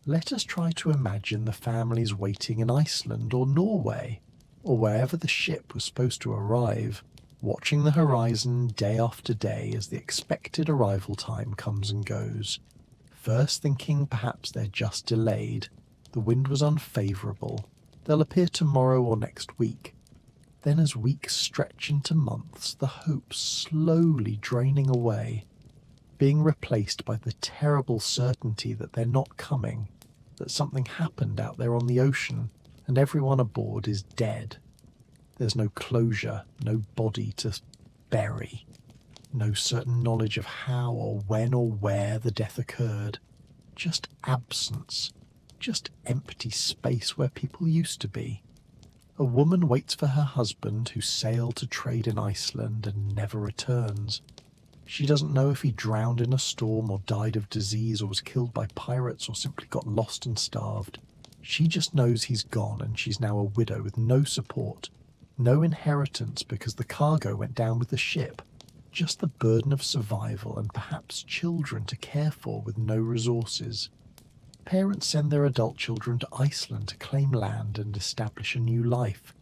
Let us try to imagine the families waiting in Iceland or Norway, or wherever the ship was supposed to arrive, watching the horizon day after day as the expected arrival time comes and goes, first thinking perhaps they're just delayed, the wind was unfavourable, They'll appear tomorrow or next week. Then as weeks stretch into months, the hope slowly draining away, being replaced by the terrible certainty that they're not coming, that something happened out there on the ocean and everyone aboard is dead. There's no closure, no body to bury, no certain knowledge of how or when or where the death occurred. Just absence, just empty space where people used to be. A woman waits for her husband who sailed to trade in Iceland and never returns. She doesn't know if he drowned in a storm or died of disease or was killed by pirates or simply got lost and starved. She just knows he's gone and she's now a widow with no support, no inheritance because the cargo went down with the ship, just the burden of survival and perhaps children to care for with no resources. Parents send their adult children to Iceland to claim land and establish a new life,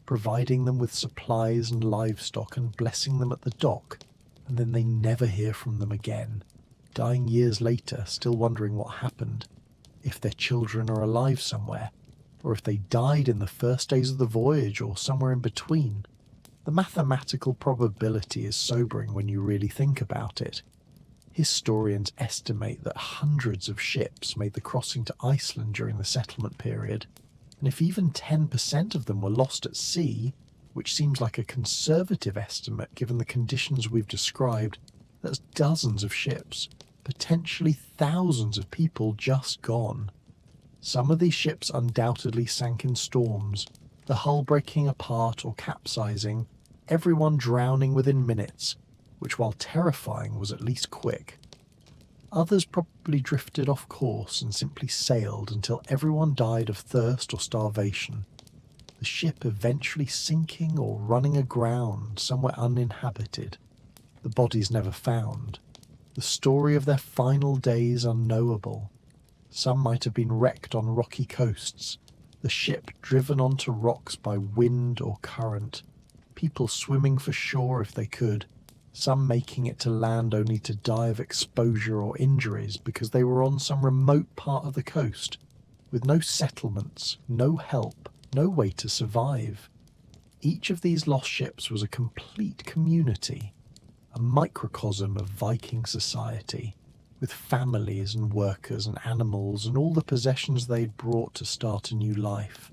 providing them with supplies and livestock and blessing them at the dock, and then they never hear from them again, dying years later still wondering what happened, if their children are alive somewhere, or if they died in the first days of the voyage or somewhere in between. The mathematical probability is sobering when you really think about it. Historians estimate that hundreds of ships made the crossing to Iceland during the settlement period, and if even 10% of them were lost at sea, which seems like a conservative estimate given the conditions we've described, that's dozens of ships, potentially thousands of people just gone. Some of these ships undoubtedly sank in storms, the hull breaking apart or capsizing, everyone drowning within minutes, which while terrifying was at least quick. Others probably drifted off course and simply sailed until everyone died of thirst or starvation, the ship eventually sinking or running aground somewhere uninhabited, the bodies never found, the story of their final days unknowable. Some might have been wrecked on rocky coasts, the ship driven onto rocks by wind or current, people swimming for shore if they could, some making it to land only to die of exposure or injuries because they were on some remote part of the coast, with no settlements, no help, no way to survive. Each of these lost ships was a complete community, a microcosm of Viking society, with families and workers and animals and all the possessions they'd brought to start a new life.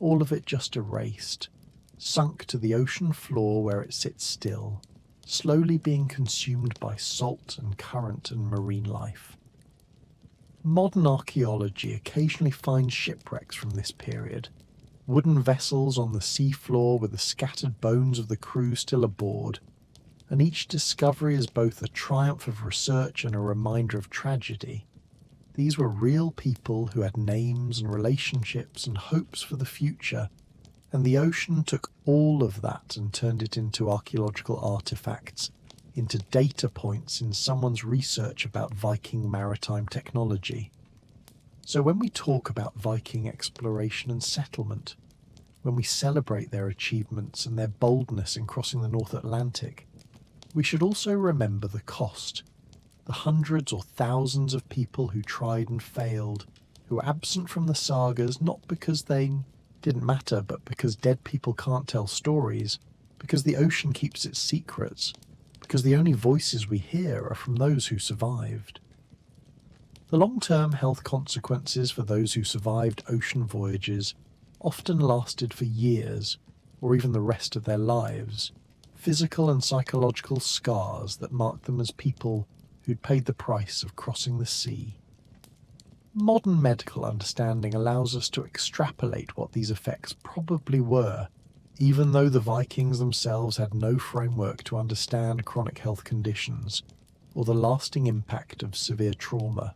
All of it just erased, sunk to the ocean floor where it sits still, slowly being consumed by salt and current and marine life. Modern archaeology occasionally finds shipwrecks from this period, wooden vessels on the seafloor with the scattered bones of the crew still aboard, and each discovery is both a triumph of research and a reminder of tragedy. These were real people who had names and relationships and hopes for the future, and the ocean took all of that and turned it into archaeological artifacts, into data points in someone's research about Viking maritime technology. So when we talk about Viking exploration and settlement, when we celebrate their achievements and their boldness in crossing the North Atlantic, we should also remember the cost, the hundreds or thousands of people who tried and failed, who were absent from the sagas not because they didn't matter, but because dead people can't tell stories, because the ocean keeps its secrets, because the only voices we hear are from those who survived. The long-term health consequences for those who survived ocean voyages often lasted for years, or even the rest of their lives, physical and psychological scars that marked them as people who'd paid the price of crossing the sea. Modern medical understanding allows us to extrapolate what these effects probably were, even though the Vikings themselves had no framework to understand chronic health conditions or the lasting impact of severe trauma.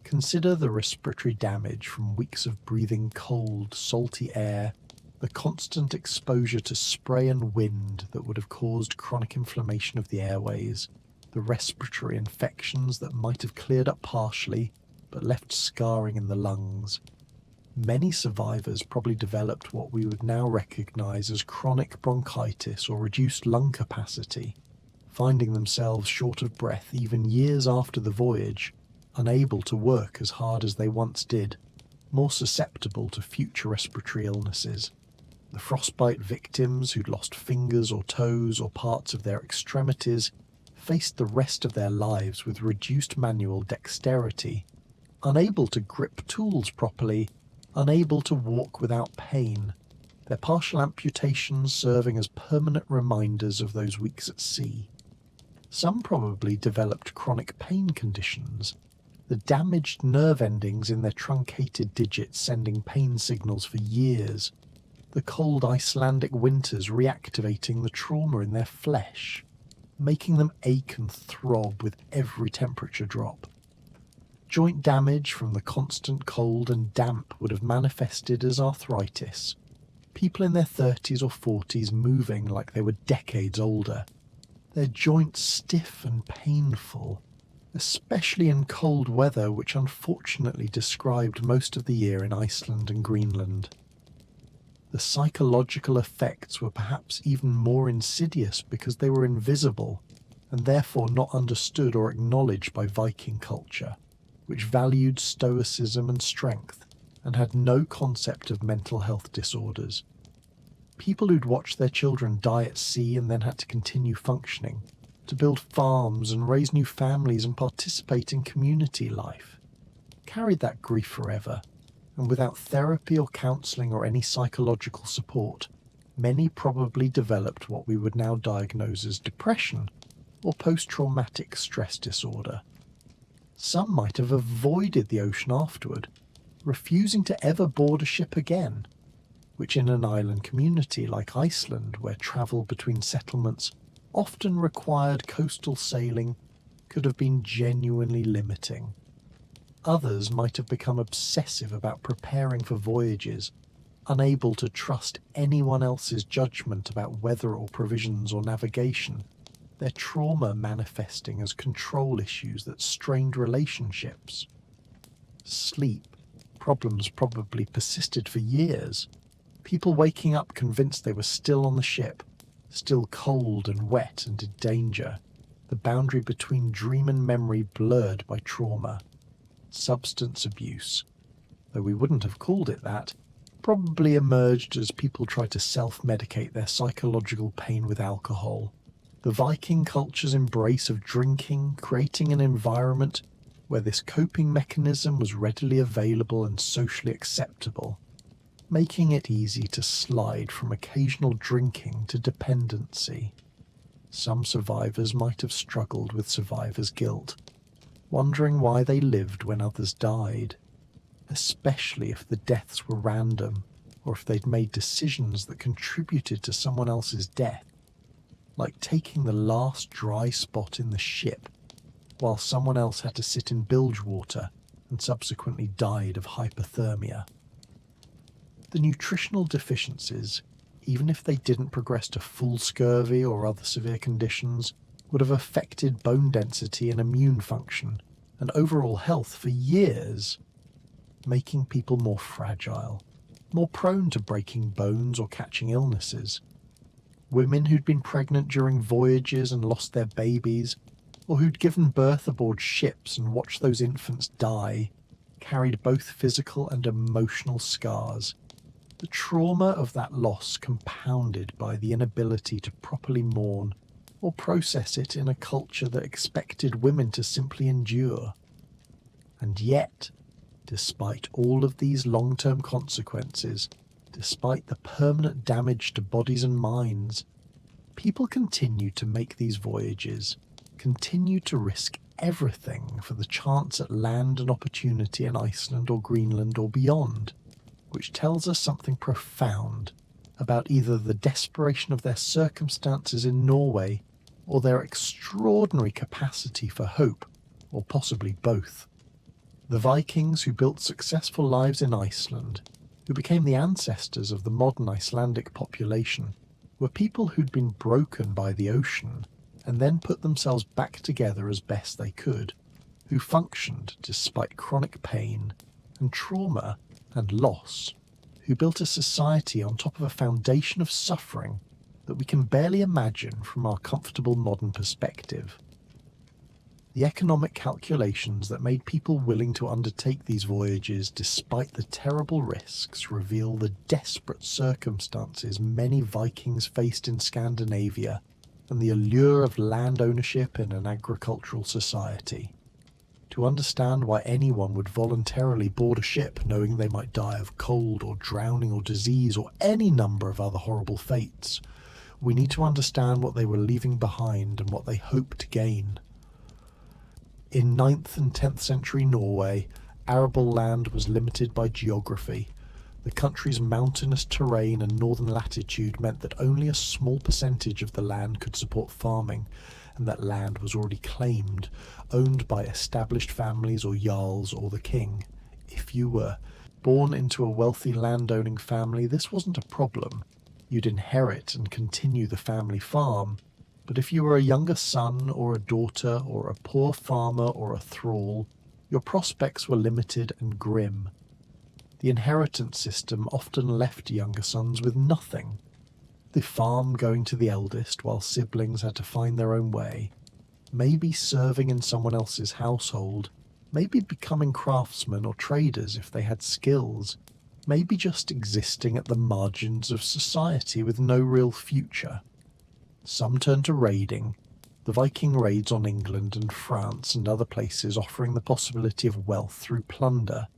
Consider the respiratory damage from weeks of breathing cold, salty air, the constant exposure to spray and wind that would have caused chronic inflammation of the airways, the respiratory infections that might have cleared up partially but left scarring in the lungs. Many survivors probably developed what we would now recognize as chronic bronchitis or reduced lung capacity, finding themselves short of breath even years after the voyage, unable to work as hard as they once did, more susceptible to future respiratory illnesses. The frostbite victims who'd lost fingers or toes or parts of their extremities faced the rest of their lives with reduced manual dexterity, unable to grip tools properly, unable to walk without pain, their partial amputations serving as permanent reminders of those weeks at sea. Some probably developed chronic pain conditions, the damaged nerve endings in their truncated digits sending pain signals for years, the cold Icelandic winters reactivating the trauma in their flesh, making them ache and throb with every temperature drop. Joint damage from the constant cold and damp would have manifested as arthritis, people in their 30s or 40s moving like they were decades older, their joints stiff and painful, especially in cold weather which unfortunately described most of the year in Iceland and Greenland. The psychological effects were perhaps even more insidious because they were invisible and therefore not understood or acknowledged by Viking culture, which valued stoicism and strength and had no concept of mental health disorders. People who'd watched their children die at sea and then had to continue functioning, to build farms and raise new families and participate in community life, carried that grief forever, and without therapy or counselling or any psychological support, many probably developed what we would now diagnose as depression or post-traumatic stress disorder. Some might have avoided the ocean afterward, refusing to ever board a ship again, which in an island community like Iceland, where travel between settlements often required coastal sailing, could have been genuinely limiting. Others might have become obsessive about preparing for voyages, unable to trust anyone else's judgment about weather or provisions or navigation, their trauma manifesting as control issues that strained relationships. Sleep problems probably persisted for years, people waking up convinced they were still on the ship, still cold and wet and in danger, the boundary between dream and memory blurred by trauma. Substance abuse, though we wouldn't have called it that, probably emerged as people tried to self-medicate their psychological pain with alcohol. The Viking culture's embrace of drinking, creating an environment where this coping mechanism was readily available and socially acceptable, making it easy to slide from occasional drinking to dependency. Some survivors might have struggled with survivor's guilt, wondering why they lived when others died, especially if the deaths were random or if they'd made decisions that contributed to someone else's death, like taking the last dry spot in the ship while someone else had to sit in bilge water and subsequently died of hypothermia. The nutritional deficiencies, even if they didn't progress to full scurvy or other severe conditions, would have affected bone density and immune function and overall health for years, making people more fragile, more prone to breaking bones or catching illnesses. Women who'd been pregnant during voyages and lost their babies, or who'd given birth aboard ships and watched those infants die, carried both physical and emotional scars. The trauma of that loss compounded by the inability to properly mourn or process it in a culture that expected women to simply endure. And yet, despite all of these long-term consequences, despite the permanent damage to bodies and minds, people continue to make these voyages, continue to risk everything for the chance at land and opportunity in Iceland or Greenland or beyond, which tells us something profound about either the desperation of their circumstances in Norway or their extraordinary capacity for hope, or possibly both. The Vikings who built successful lives in Iceland, who became the ancestors of the modern Icelandic population, were people who'd been broken by the ocean and then put themselves back together as best they could, who functioned despite chronic pain and trauma and loss, who built a society on top of a foundation of suffering that we can barely imagine from our comfortable modern perspective. The economic calculations that made people willing to undertake these voyages despite the terrible risks reveal the desperate circumstances many Vikings faced in Scandinavia and the allure of land ownership in an agricultural society. To understand why anyone would voluntarily board a ship knowing they might die of cold or drowning or disease or any number of other horrible fates, we need to understand what they were leaving behind and what they hoped to gain. In 9th and 10th century Norway, arable land was limited by geography. The country's mountainous terrain and northern latitude meant that only a small percentage of the land could support farming, and that land was already claimed, owned by established families or jarls or the king. If you were born into a wealthy landowning family, this wasn't a problem. You'd inherit and continue the family farm. But if you were a younger son or a daughter or a poor farmer or a thrall, your prospects were limited and grim. The inheritance system often left younger sons with nothing. The farm going to the eldest while siblings had to find their own way, maybe serving in someone else's household, maybe becoming craftsmen or traders if they had skills, maybe just existing at the margins of society with no real future. Some turned to raiding, the Viking raids on England and France and other places offering the possibility of wealth through plunder.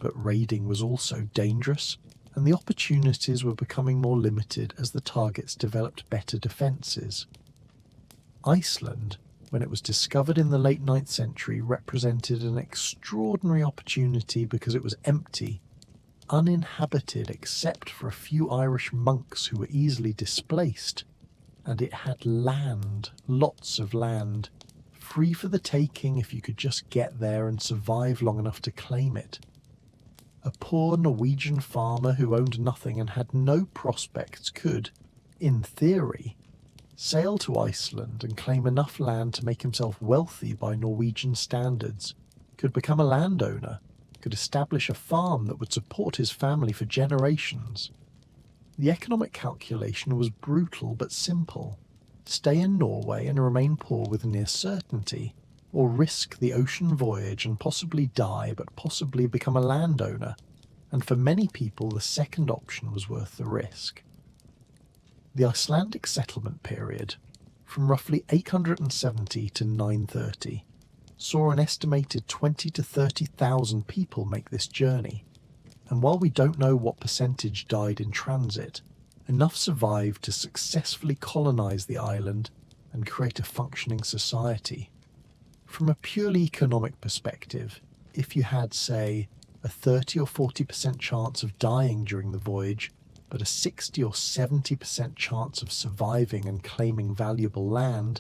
But raiding was also dangerous, and the opportunities were becoming more limited as the targets developed better defences. Iceland, when it was discovered in the late 9th century, represented an extraordinary opportunity because it was empty, uninhabited except for a few Irish monks who were easily displaced. And it had land, lots of land, free for the taking if you could just get there and survive long enough to claim it. A poor Norwegian farmer who owned nothing and had no prospects could, in theory, sail to Iceland and claim enough land to make himself wealthy by Norwegian standards, could become a landowner, could establish a farm that would support his family for generations. The economic calculation was brutal but simple. Stay in Norway and remain poor with near certainty, or risk the ocean voyage and possibly die but possibly become a landowner, and for many people the second option was worth the risk. The Icelandic settlement period, from roughly 870 to 930, saw an estimated 20 to 30,000 people make this journey. And while we don't know what percentage died in transit, enough survived to successfully colonize the island and create a functioning society. From a purely economic perspective, if you had, say, a 30 or 40% chance of dying during the voyage, but a 60 or 70% chance of surviving and claiming valuable land,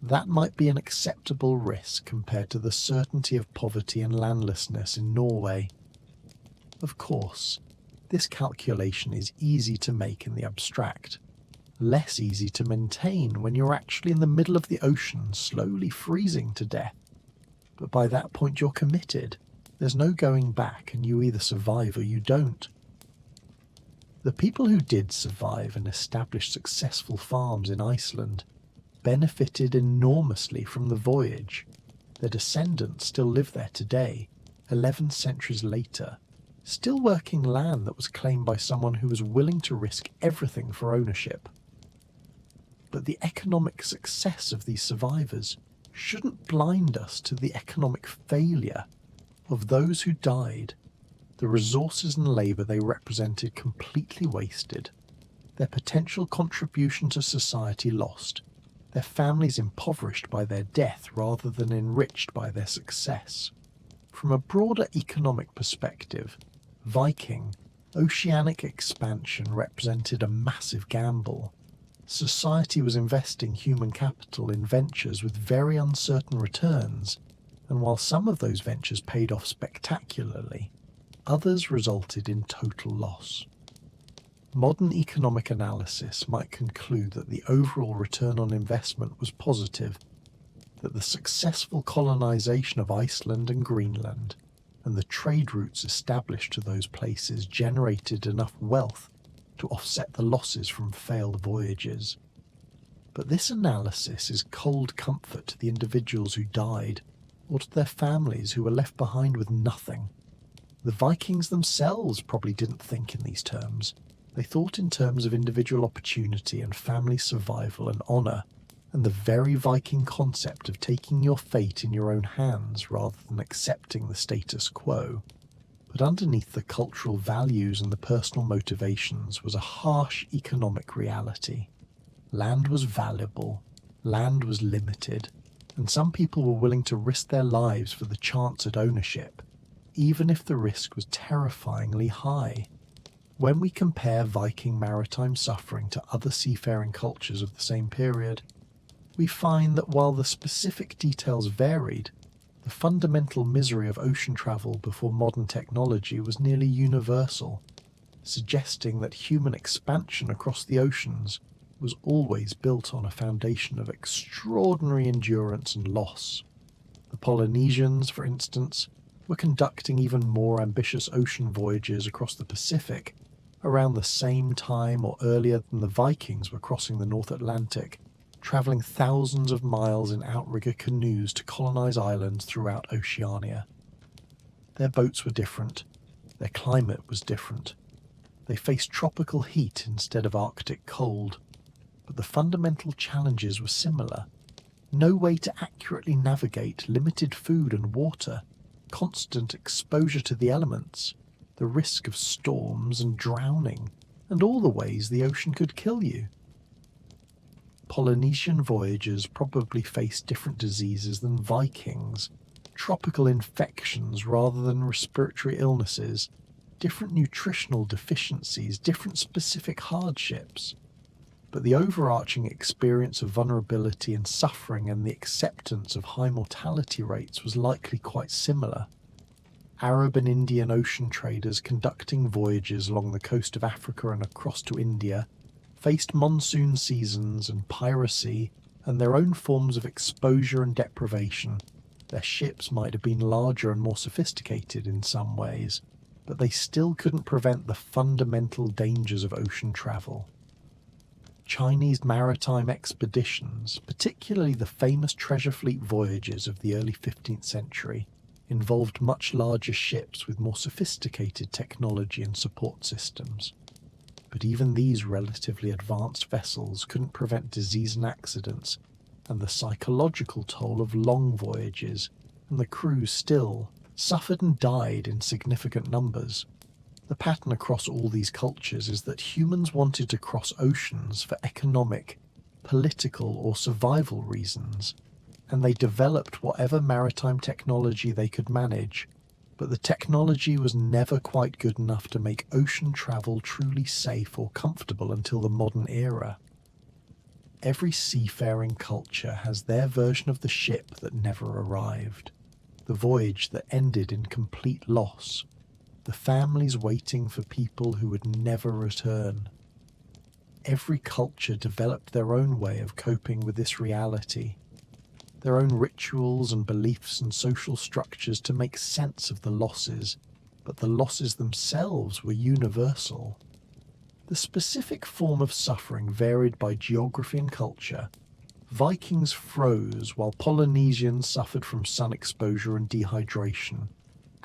that might be an acceptable risk compared to the certainty of poverty and landlessness in Norway. Of course, this calculation is easy to make in the abstract, less easy to maintain when you're actually in the middle of the ocean slowly freezing to death. But by that point you're committed. There's no going back and you either survive or you don't. The people who did survive and establish successful farms in Iceland benefited enormously from the voyage. Their descendants still live there today, 11 centuries later, still working land that was claimed by someone who was willing to risk everything for ownership. But the economic success of these survivors shouldn't blind us to the economic failure of those who died, the resources and labour they represented completely wasted, their potential contribution to society lost, their families impoverished by their death rather than enriched by their success. From a broader economic perspective, Viking, oceanic expansion represented a massive gamble. Society was investing human capital in ventures with very uncertain returns, and while some of those ventures paid off spectacularly, others resulted in total loss. Modern economic analysis might conclude that the overall return on investment was positive, that the successful colonization of Iceland and Greenland and the trade routes established to those places generated enough wealth to offset the losses from failed voyages. But this analysis is cold comfort to the individuals who died, or to their families who were left behind with nothing. The Vikings themselves probably didn't think in these terms. They thought in terms of individual opportunity and family survival and honour, and the very Viking concept of taking your fate in your own hands rather than accepting the status quo. But underneath the cultural values and the personal motivations was a harsh economic reality. Land was valuable, land was limited, and some people were willing to risk their lives for the chance at ownership, even if the risk was terrifyingly high. When we compare Viking maritime suffering to other seafaring cultures of the same period, we find that while the specific details varied, the fundamental misery of ocean travel before modern technology was nearly universal, suggesting that human expansion across the oceans was always built on a foundation of extraordinary endurance and loss. The Polynesians, for instance, were conducting even more ambitious ocean voyages across the Pacific around the same time or earlier than the Vikings were crossing the North Atlantic, travelling thousands of miles in outrigger canoes to colonize islands throughout Oceania. Their boats were different, their climate was different. They faced tropical heat instead of Arctic cold, but the fundamental challenges were similar. No way to accurately navigate, limited food and water, constant exposure to the elements, the risk of storms and drowning, and all the ways the ocean could kill you. Polynesian voyagers probably faced different diseases than Vikings, tropical infections rather than respiratory illnesses, different nutritional deficiencies, different specific hardships. But the overarching experience of vulnerability and suffering and the acceptance of high mortality rates was likely quite similar. Arab and Indian ocean traders conducting voyages along the coast of Africa and across to India faced monsoon seasons and piracy and their own forms of exposure and deprivation. Their ships might have been larger and more sophisticated in some ways, but they still couldn't prevent the fundamental dangers of ocean travel. Chinese maritime expeditions, particularly the famous treasure fleet voyages of the early 15th century, involved much larger ships with more sophisticated technology and support systems. But even these relatively advanced vessels couldn't prevent disease and accidents, and the psychological toll of long voyages, and the crews still suffered and died in significant numbers. The pattern across all these cultures is that humans wanted to cross oceans for economic, political, or survival reasons, and they developed whatever maritime technology they could manage, but the technology was never quite good enough to make ocean travel truly safe or comfortable until the modern era. Every seafaring culture has their version of the ship that never arrived, the voyage that ended in complete loss, the families waiting for people who would never return. Every culture developed their own way of coping with this reality, their own rituals and beliefs and social structures to make sense of the losses, but the losses themselves were universal. The specific form of suffering varied by geography and culture. Vikings froze while Polynesians suffered from sun exposure and dehydration.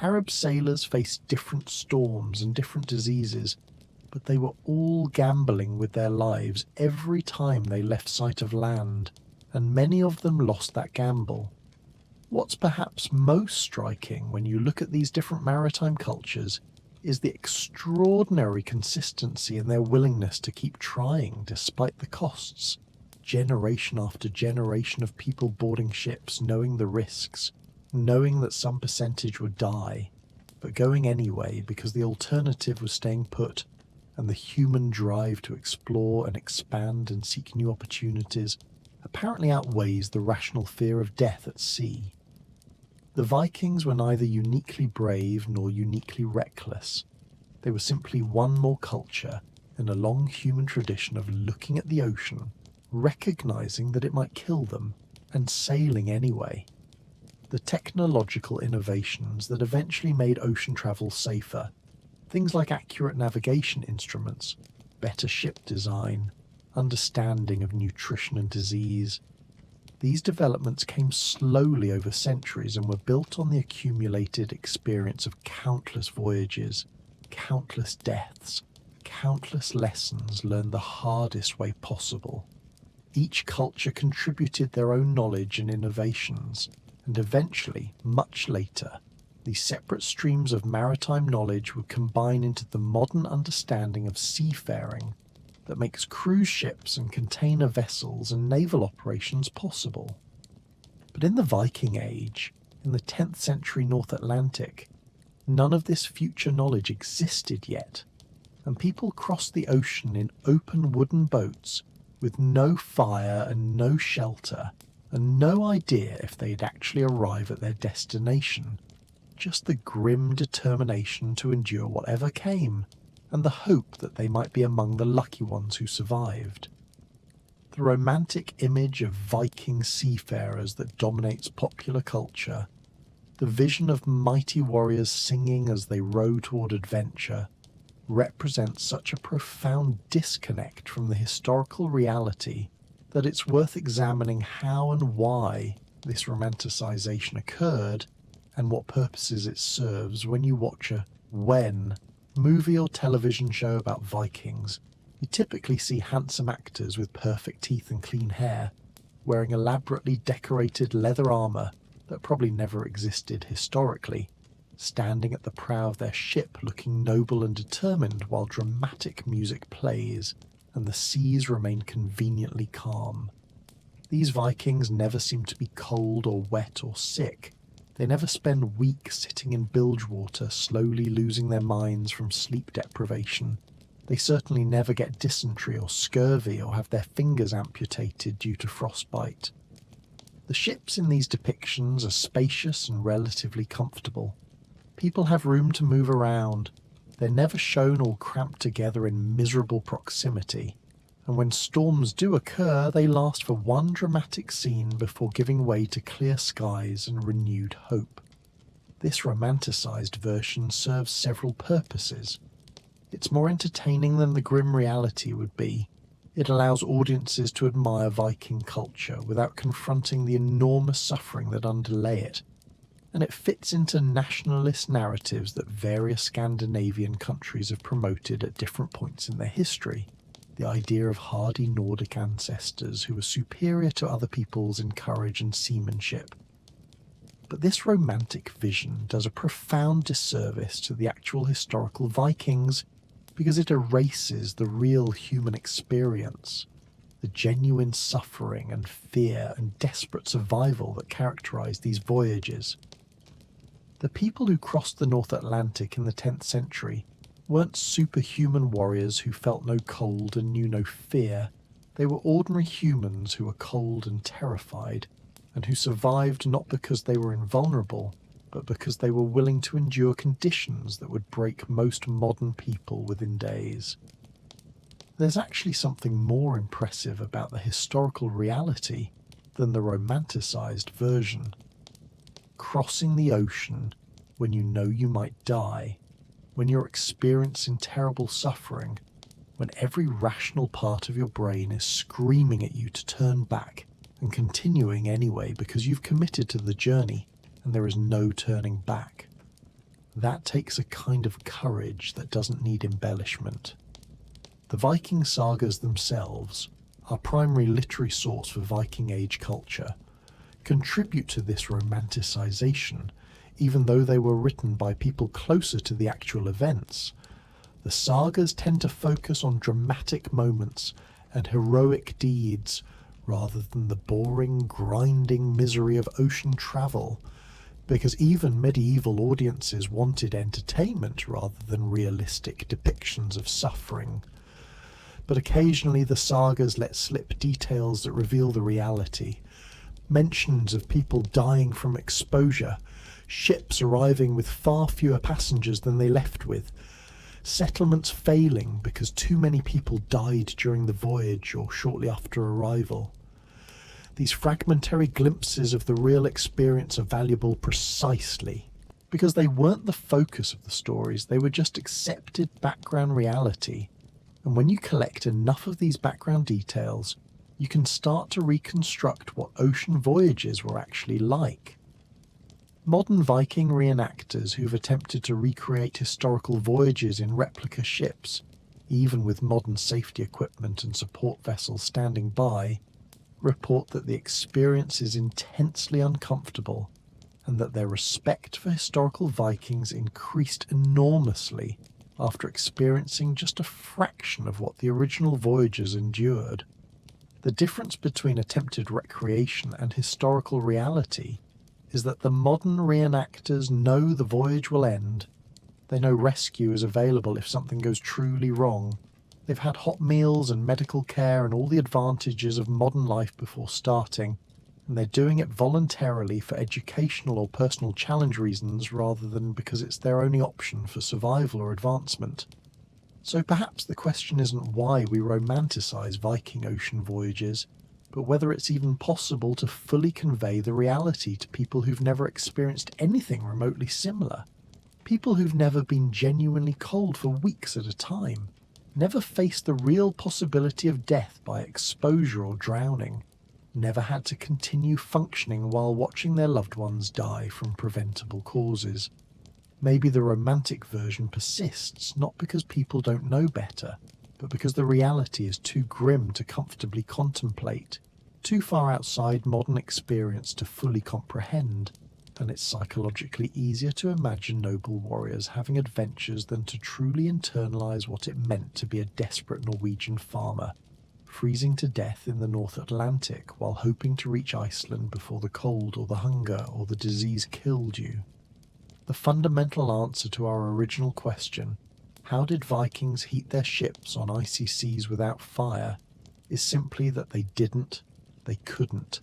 Arab sailors faced different storms and different diseases, but they were all gambling with their lives every time they left sight of land, and many of them lost that gamble. What's perhaps most striking when you look at these different maritime cultures is the extraordinary consistency in their willingness to keep trying despite the costs. Generation after generation of people boarding ships, knowing the risks, knowing that some percentage would die, but going anyway because the alternative was staying put, and the human drive to explore and expand and seek new opportunities apparently outweighs the rational fear of death at sea. The Vikings were neither uniquely brave nor uniquely reckless. They were simply one more culture in a long human tradition of looking at the ocean, recognizing that it might kill them, and sailing anyway. The technological innovations that eventually made ocean travel safer, things like accurate navigation instruments, better ship design, understanding of nutrition and disease. These developments came slowly over centuries and were built on the accumulated experience of countless voyages, countless deaths, countless lessons learned the hardest way possible. Each culture contributed their own knowledge and innovations, and eventually, much later, these separate streams of maritime knowledge would combine into the modern understanding of seafaring that makes cruise ships and container vessels and naval operations possible. But in the Viking Age, in the 10th century North Atlantic, none of this future knowledge existed yet, and people crossed the ocean in open wooden boats with no fire and no shelter, and no idea if they'd actually arrive at their destination, just the grim determination to endure whatever came, and the hope that they might be among the lucky ones who survived. The romantic image of Viking seafarers that dominates popular culture, the vision of mighty warriors singing as they row toward adventure, represents such a profound disconnect from the historical reality that it's worth examining how and why this romanticization occurred and what purposes it serves when you watch a movie or television show about Vikings. You typically see handsome actors with perfect teeth and clean hair, wearing elaborately decorated leather armor that probably never existed historically, standing at the prow of their ship looking noble and determined while dramatic music plays and the seas remain conveniently calm. These Vikings never seem to be cold or wet or sick. They never spend weeks sitting in bilge water, slowly losing their minds from sleep deprivation. They certainly never get dysentery or scurvy or have their fingers amputated due to frostbite. The ships in these depictions are spacious and relatively comfortable. People have room to move around. They're never shown all cramped together in miserable proximity. And when storms do occur, they last for one dramatic scene before giving way to clear skies and renewed hope. This romanticized version serves several purposes. It's more entertaining than the grim reality would be. It allows audiences to admire Viking culture without confronting the enormous suffering that underlay it. And it fits into nationalist narratives that various Scandinavian countries have promoted at different points in their history. The idea of hardy Nordic ancestors who were superior to other peoples in courage and seamanship. But this romantic vision does a profound disservice to the actual historical Vikings because it erases the real human experience, the genuine suffering and fear and desperate survival that characterized these voyages. The people who crossed the North Atlantic in the 10th century weren't superhuman warriors who felt no cold and knew no fear. They were ordinary humans who were cold and terrified, and who survived not because they were invulnerable, but because they were willing to endure conditions that would break most modern people within days. There's actually something more impressive about the historical reality than the romanticized version. Crossing the ocean when you know you might die, when you're experiencing terrible suffering, when every rational part of your brain is screaming at you to turn back and continuing anyway because you've committed to the journey and there is no turning back. That takes a kind of courage that doesn't need embellishment. The Viking sagas themselves, our primary literary source for Viking Age culture, contribute to this romanticization, even though they were written by people closer to the actual events. The sagas tend to focus on dramatic moments and heroic deeds rather than the boring, grinding misery of ocean travel, because even medieval audiences wanted entertainment rather than realistic depictions of suffering. But occasionally the sagas let slip details that reveal the reality. Mentions of people dying from exposure, ships arriving with far fewer passengers than they left with, settlements failing because too many people died during the voyage or shortly after arrival. These fragmentary glimpses of the real experience are valuable precisely because they weren't the focus of the stories, they were just accepted background reality. And when you collect enough of these background details, you can start to reconstruct what ocean voyages were actually like. Modern Viking reenactors who've attempted to recreate historical voyages in replica ships, even with modern safety equipment and support vessels standing by, report that the experience is intensely uncomfortable and that their respect for historical Vikings increased enormously after experiencing just a fraction of what the original voyagers endured. The difference between attempted recreation and historical reality is that the modern reenactors know the voyage will end. They know rescue is available if something goes truly wrong. They've had hot meals and medical care and all the advantages of modern life before starting, and they're doing it voluntarily for educational or personal challenge reasons rather than because it's their only option for survival or advancement. So perhaps the question isn't why we romanticize Viking ocean voyages, but whether it's even possible to fully convey the reality to people who've never experienced anything remotely similar. People who've never been genuinely cold for weeks at a time, never faced the real possibility of death by exposure or drowning, never had to continue functioning while watching their loved ones die from preventable causes. Maybe the romantic version persists not because people don't know better, but because the reality is too grim to comfortably contemplate, too far outside modern experience to fully comprehend, and it's psychologically easier to imagine noble warriors having adventures than to truly internalize what it meant to be a desperate Norwegian farmer, freezing to death in the North Atlantic while hoping to reach Iceland before the cold or the hunger or the disease killed you. The fundamental answer to our original question, how did Vikings heat their ships on icy seas without fire, is simply that they didn't, they couldn't,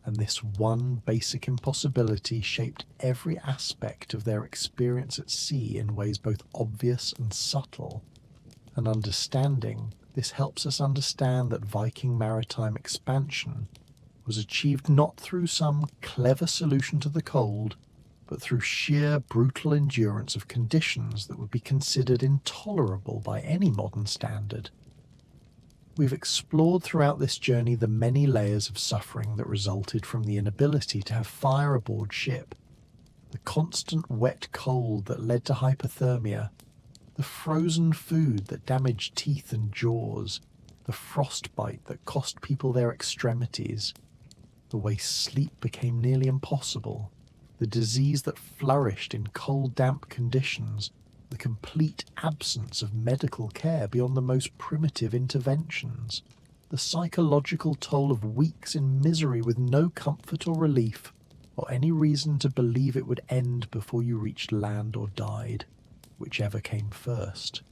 and this one basic impossibility shaped every aspect of their experience at sea in ways both obvious and subtle. And understanding this helps us understand that Viking maritime expansion was achieved not through some clever solution to the cold, but through sheer brutal endurance of conditions that would be considered intolerable by any modern standard. We've explored throughout this journey the many layers of suffering that resulted from the inability to have fire aboard ship, the constant wet cold that led to hypothermia, the frozen food that damaged teeth and jaws, the frostbite that cost people their extremities, the way sleep became nearly impossible, the disease that flourished in cold, damp conditions, the complete absence of medical care beyond the most primitive interventions, the psychological toll of weeks in misery with no comfort or relief, or any reason to believe it would end before you reached land or died, whichever came first.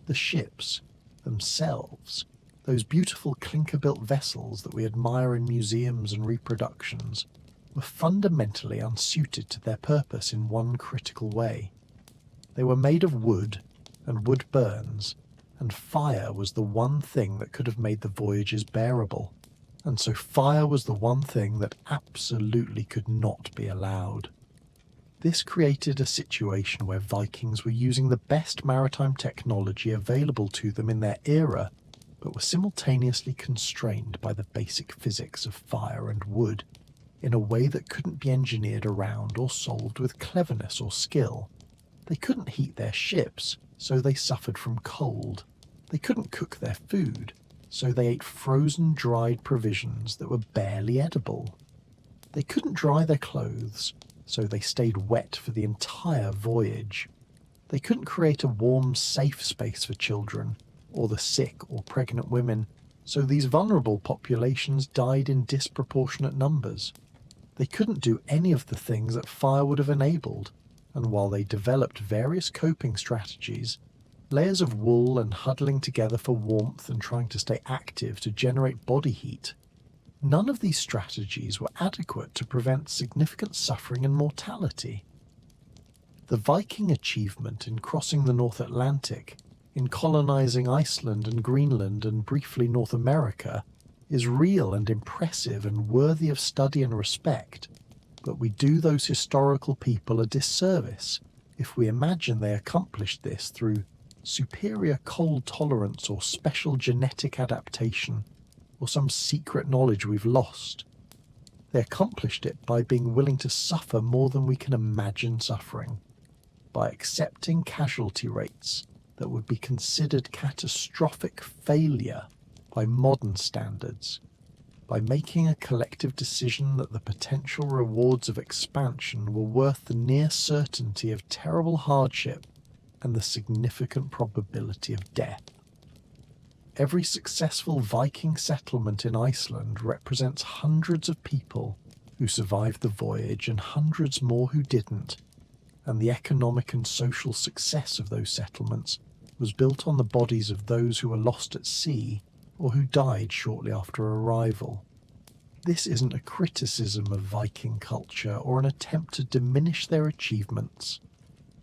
The ships themselves, those beautiful clinker-built vessels that we admire in museums and reproductions, were fundamentally unsuited to their purpose in one critical way. They were made of wood, and wood burns, and fire was the one thing that could have made the voyages bearable, and so fire was the one thing that absolutely could not be allowed. This created a situation where Vikings were using the best maritime technology available to them in their era, but were simultaneously constrained by the basic physics of fire and wood, in a way that couldn't be engineered around or solved with cleverness or skill. They couldn't heat their ships, so they suffered from cold. They couldn't cook their food, so they ate frozen, dried provisions that were barely edible. They couldn't dry their clothes, so they stayed wet for the entire voyage. They couldn't create a warm, safe space for children, or the sick or pregnant women, so these vulnerable populations died in disproportionate numbers. They couldn't do any of the things that fire would have enabled, and while they developed various coping strategies, layers of wool and huddling together for warmth and trying to stay active to generate body heat, none of these strategies were adequate to prevent significant suffering and mortality. The Viking achievement in crossing the North Atlantic, in colonizing Iceland and Greenland and briefly North America, is real and impressive and worthy of study and respect, but we do those historical people a disservice if we imagine they accomplished this through superior cold tolerance or special genetic adaptation, or some secret knowledge we've lost. They accomplished it by being willing to suffer more than we can imagine suffering, by accepting casualty rates that would be considered catastrophic failure by modern standards, by making a collective decision that the potential rewards of expansion were worth the near certainty of terrible hardship and the significant probability of death. Every successful Viking settlement in Iceland represents hundreds of people who survived the voyage and hundreds more who didn't, and the economic and social success of those settlements was built on the bodies of those who were lost at sea or who died shortly after arrival. This isn't a criticism of Viking culture or an attempt to diminish their achievements.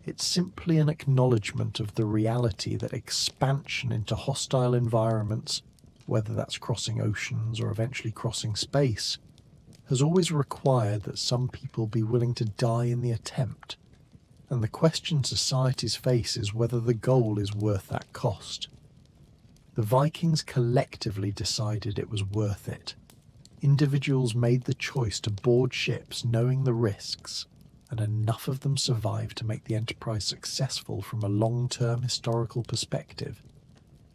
It's simply an acknowledgement of the reality that expansion into hostile environments, whether that's crossing oceans or eventually crossing space, has always required that some people be willing to die in the attempt. And the question societies face is whether the goal is worth that cost. The Vikings collectively decided it was worth it. Individuals made the choice to board ships knowing the risks, and enough of them survived to make the enterprise successful from a long-term historical perspective.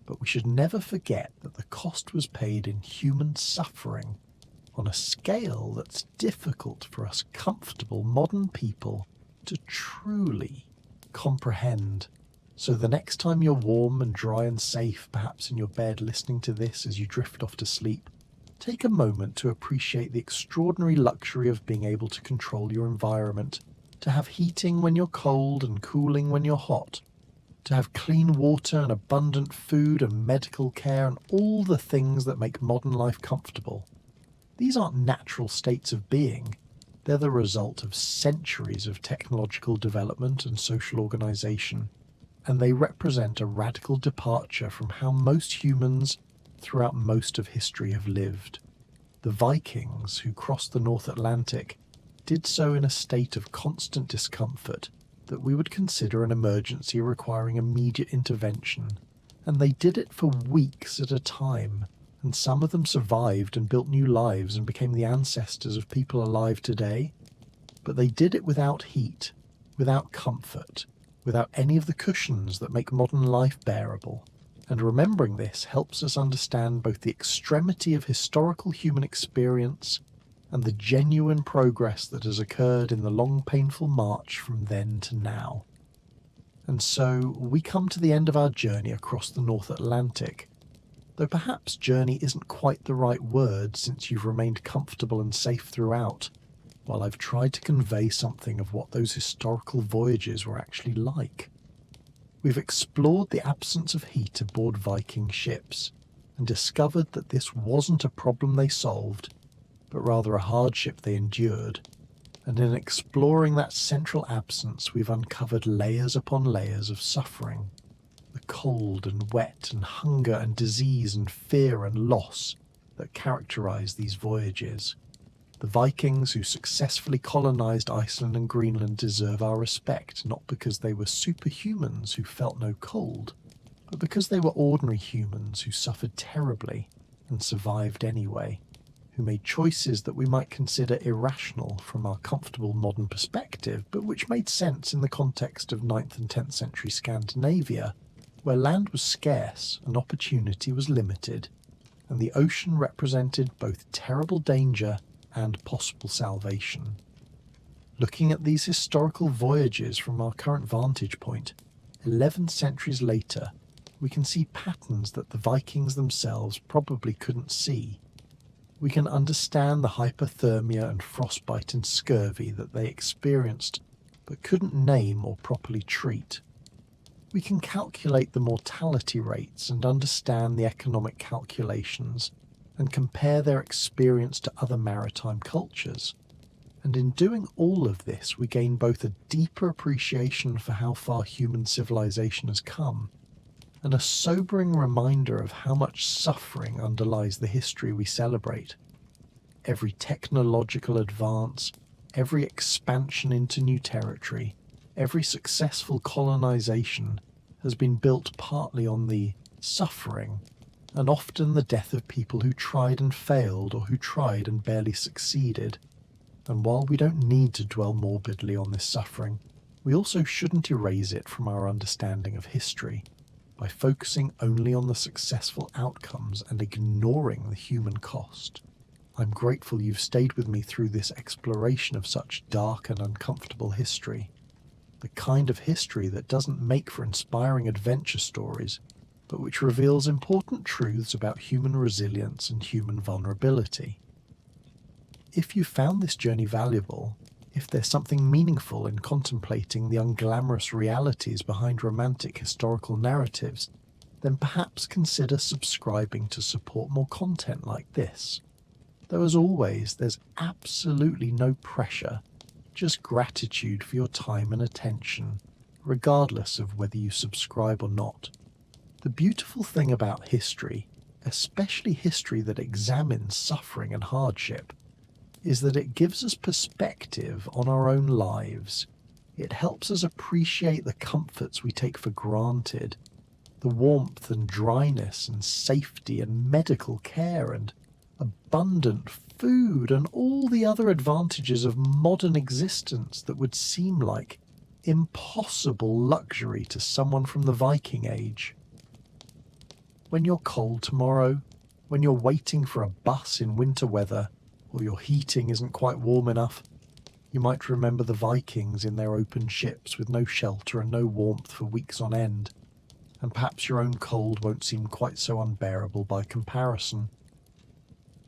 But we should never forget that the cost was paid in human suffering on a scale that's difficult for us comfortable modern people to truly comprehend. So the next time you're warm and dry and safe, perhaps in your bed listening to this as you drift off to sleep, take a moment to appreciate the extraordinary luxury of being able to control your environment, to have heating when you're cold and cooling when you're hot, to have clean water and abundant food and medical care and all the things that make modern life comfortable. These aren't natural states of being. They're the result of centuries of technological development and social organization, and they represent a radical departure from how most humans throughout most of history have lived. The Vikings, who crossed the North Atlantic, did so in a state of constant discomfort that we would consider an emergency requiring immediate intervention, and they did it for weeks at a time, and some of them survived and built new lives and became the ancestors of people alive today. But they did it without heat, without comfort, without any of the cushions that make modern life bearable. And remembering this helps us understand both the extremity of historical human experience and the genuine progress that has occurred in the long, painful march from then to now. And so we come to the end of our journey across the North Atlantic, though perhaps journey isn't quite the right word since you've remained comfortable and safe throughout, while I've tried to convey something of what those historical voyages were actually like. We've explored the absence of heat aboard Viking ships and discovered that this wasn't a problem they solved, but rather a hardship they endured. And in exploring that central absence, we've uncovered layers upon layers of suffering. The cold and wet and hunger and disease and fear and loss that characterize these voyages. The Vikings who successfully colonized Iceland and Greenland deserve our respect, not because they were superhumans who felt no cold, but because they were ordinary humans who suffered terribly and survived anyway, who made choices that we might consider irrational from our comfortable modern perspective, but which made sense in the context of 9th and 10th century Scandinavia, where land was scarce and opportunity was limited, and the ocean represented both terrible danger and possible salvation. Looking at these historical voyages from our current vantage point, 11 centuries later, we can see patterns that the Vikings themselves probably couldn't see. We can understand the hypothermia and frostbite and scurvy that they experienced but couldn't name or properly treat. We can calculate the mortality rates and understand the economic calculations and compare their experience to other maritime cultures. And in doing all of this, we gain both a deeper appreciation for how far human civilization has come and a sobering reminder of how much suffering underlies the history we celebrate. Every technological advance, every expansion into new territory, every successful colonization, has been built partly on the suffering and often the death of people who tried and failed or who tried and barely succeeded. And while we don't need to dwell morbidly on this suffering, we also shouldn't erase it from our understanding of history by focusing only on the successful outcomes and ignoring the human cost. I'm grateful you've stayed with me through this exploration of such dark and uncomfortable history. The kind of history that doesn't make for inspiring adventure stories, but which reveals important truths about human resilience and human vulnerability. If you found this journey valuable, if there's something meaningful in contemplating the unglamorous realities behind romantic historical narratives, then perhaps consider subscribing to support more content like this. Though as always, there's absolutely no pressure, just gratitude for your time and attention, regardless of whether you subscribe or not. The beautiful thing about history, especially history that examines suffering and hardship, is that it gives us perspective on our own lives. It helps us appreciate the comforts we take for granted, the warmth and dryness and safety and medical care and abundant food and all the other advantages of modern existence that would seem like impossible luxury to someone from the Viking Age. When you're cold tomorrow, when you're waiting for a bus in winter weather, or your heating isn't quite warm enough, you might remember the Vikings in their open ships with no shelter and no warmth for weeks on end, and perhaps your own cold won't seem quite so unbearable by comparison.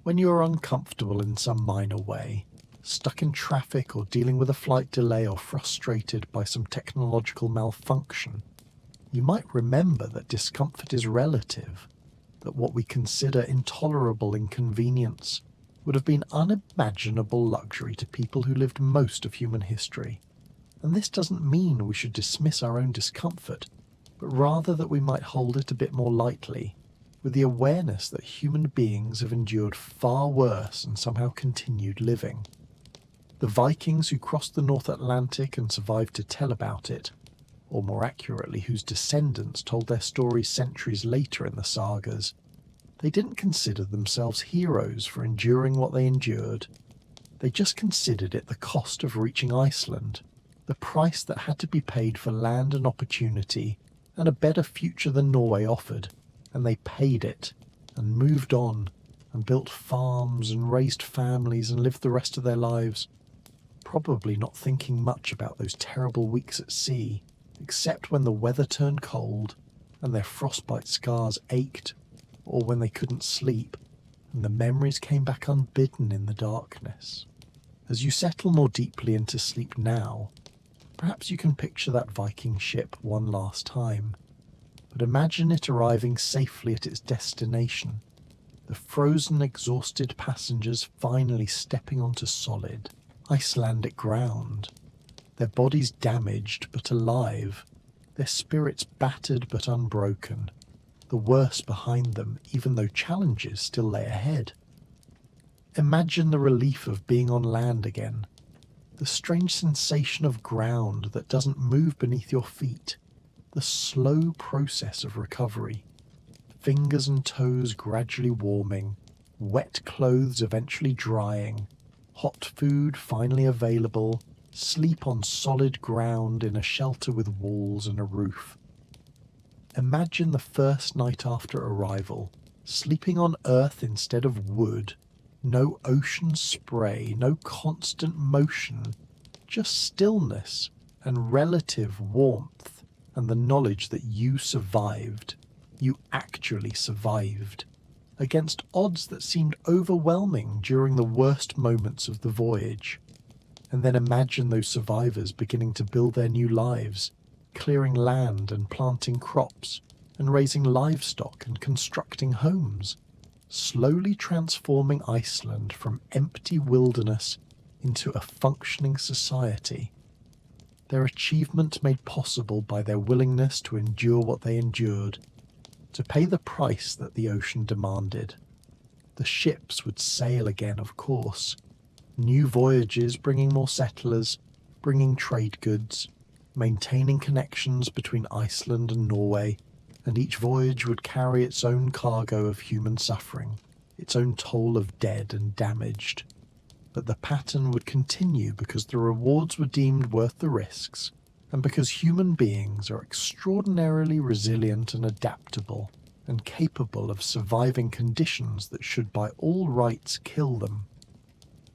When you are uncomfortable in some minor way, stuck in traffic or dealing with a flight delay or frustrated by some technological malfunction, you might remember that discomfort is relative, that what we consider intolerable inconvenience would have been unimaginable luxury to people who lived most of human history. And this doesn't mean we should dismiss our own discomfort, but rather that we might hold it a bit more lightly, with the awareness that human beings have endured far worse and somehow continued living. The Vikings who crossed the North Atlantic and survived to tell about it, or more accurately, whose descendants told their stories centuries later in the sagas, they didn't consider themselves heroes for enduring what they endured. They just considered it the cost of reaching Iceland, the price that had to be paid for land and opportunity and a better future than Norway offered, and they paid it and moved on and built farms and raised families and lived the rest of their lives, probably not thinking much about those terrible weeks at sea, except when the weather turned cold and their frostbite scars ached, or when they couldn't sleep and the memories came back unbidden in the darkness. As you settle more deeply into sleep now, perhaps you can picture that Viking ship one last time, but imagine it arriving safely at its destination, the frozen, exhausted passengers finally stepping onto solid, Icelandic ground, their bodies damaged but alive, their spirits battered but unbroken, the worst behind them even though challenges still lay ahead. Imagine the relief of being on land again, the strange sensation of ground that doesn't move beneath your feet, the slow process of recovery, fingers and toes gradually warming, wet clothes eventually drying, hot food finally available, sleep on solid ground in a shelter with walls and a roof. Imagine the first night after arrival, sleeping on earth instead of wood, no ocean spray, no constant motion, just stillness and relative warmth, and the knowledge that you survived, you actually survived, against odds that seemed overwhelming during the worst moments of the voyage. And then imagine those survivors beginning to build their new lives, clearing land and planting crops, and raising livestock and constructing homes, slowly transforming Iceland from empty wilderness into a functioning society. Their achievement made possible by their willingness to endure what they endured, to pay the price that the ocean demanded. The ships would sail again, of course, new voyages bringing more settlers, bringing trade goods, maintaining connections between Iceland and Norway, and each voyage would carry its own cargo of human suffering, its own toll of dead and damaged. But the pattern would continue because the rewards were deemed worth the risks, and because human beings are extraordinarily resilient and adaptable, and capable of surviving conditions that should by all rights kill them.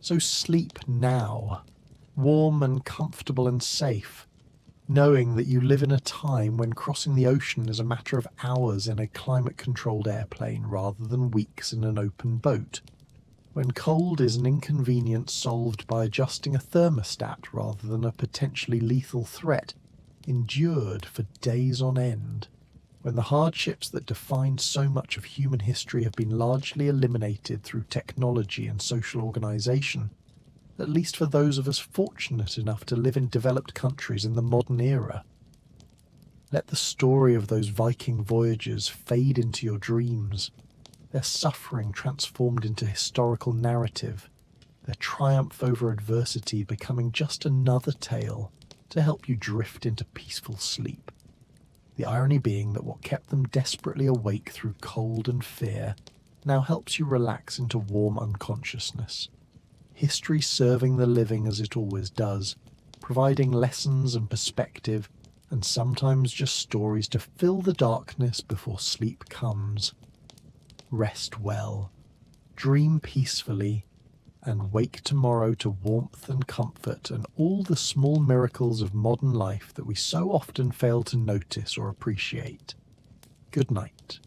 So sleep now, warm and comfortable and safe, knowing that you live in a time when crossing the ocean is a matter of hours in a climate-controlled airplane rather than weeks in an open boat, when cold is an inconvenience solved by adjusting a thermostat rather than a potentially lethal threat endured for days on end, when the hardships that defined so much of human history have been largely eliminated through technology and social organisation, at least for those of us fortunate enough to live in developed countries in the modern era. Let the story of those Viking voyagers fade into your dreams, their suffering transformed into historical narrative, their triumph over adversity becoming just another tale to help you drift into peaceful sleep. The irony being that what kept them desperately awake through cold and fear now helps you relax into warm unconsciousness. History serving the living as it always does, providing lessons and perspective, and sometimes just stories to fill the darkness before sleep comes. Rest well, dream peacefully, and wake tomorrow to warmth and comfort and all the small miracles of modern life that we so often fail to notice or appreciate. Good night.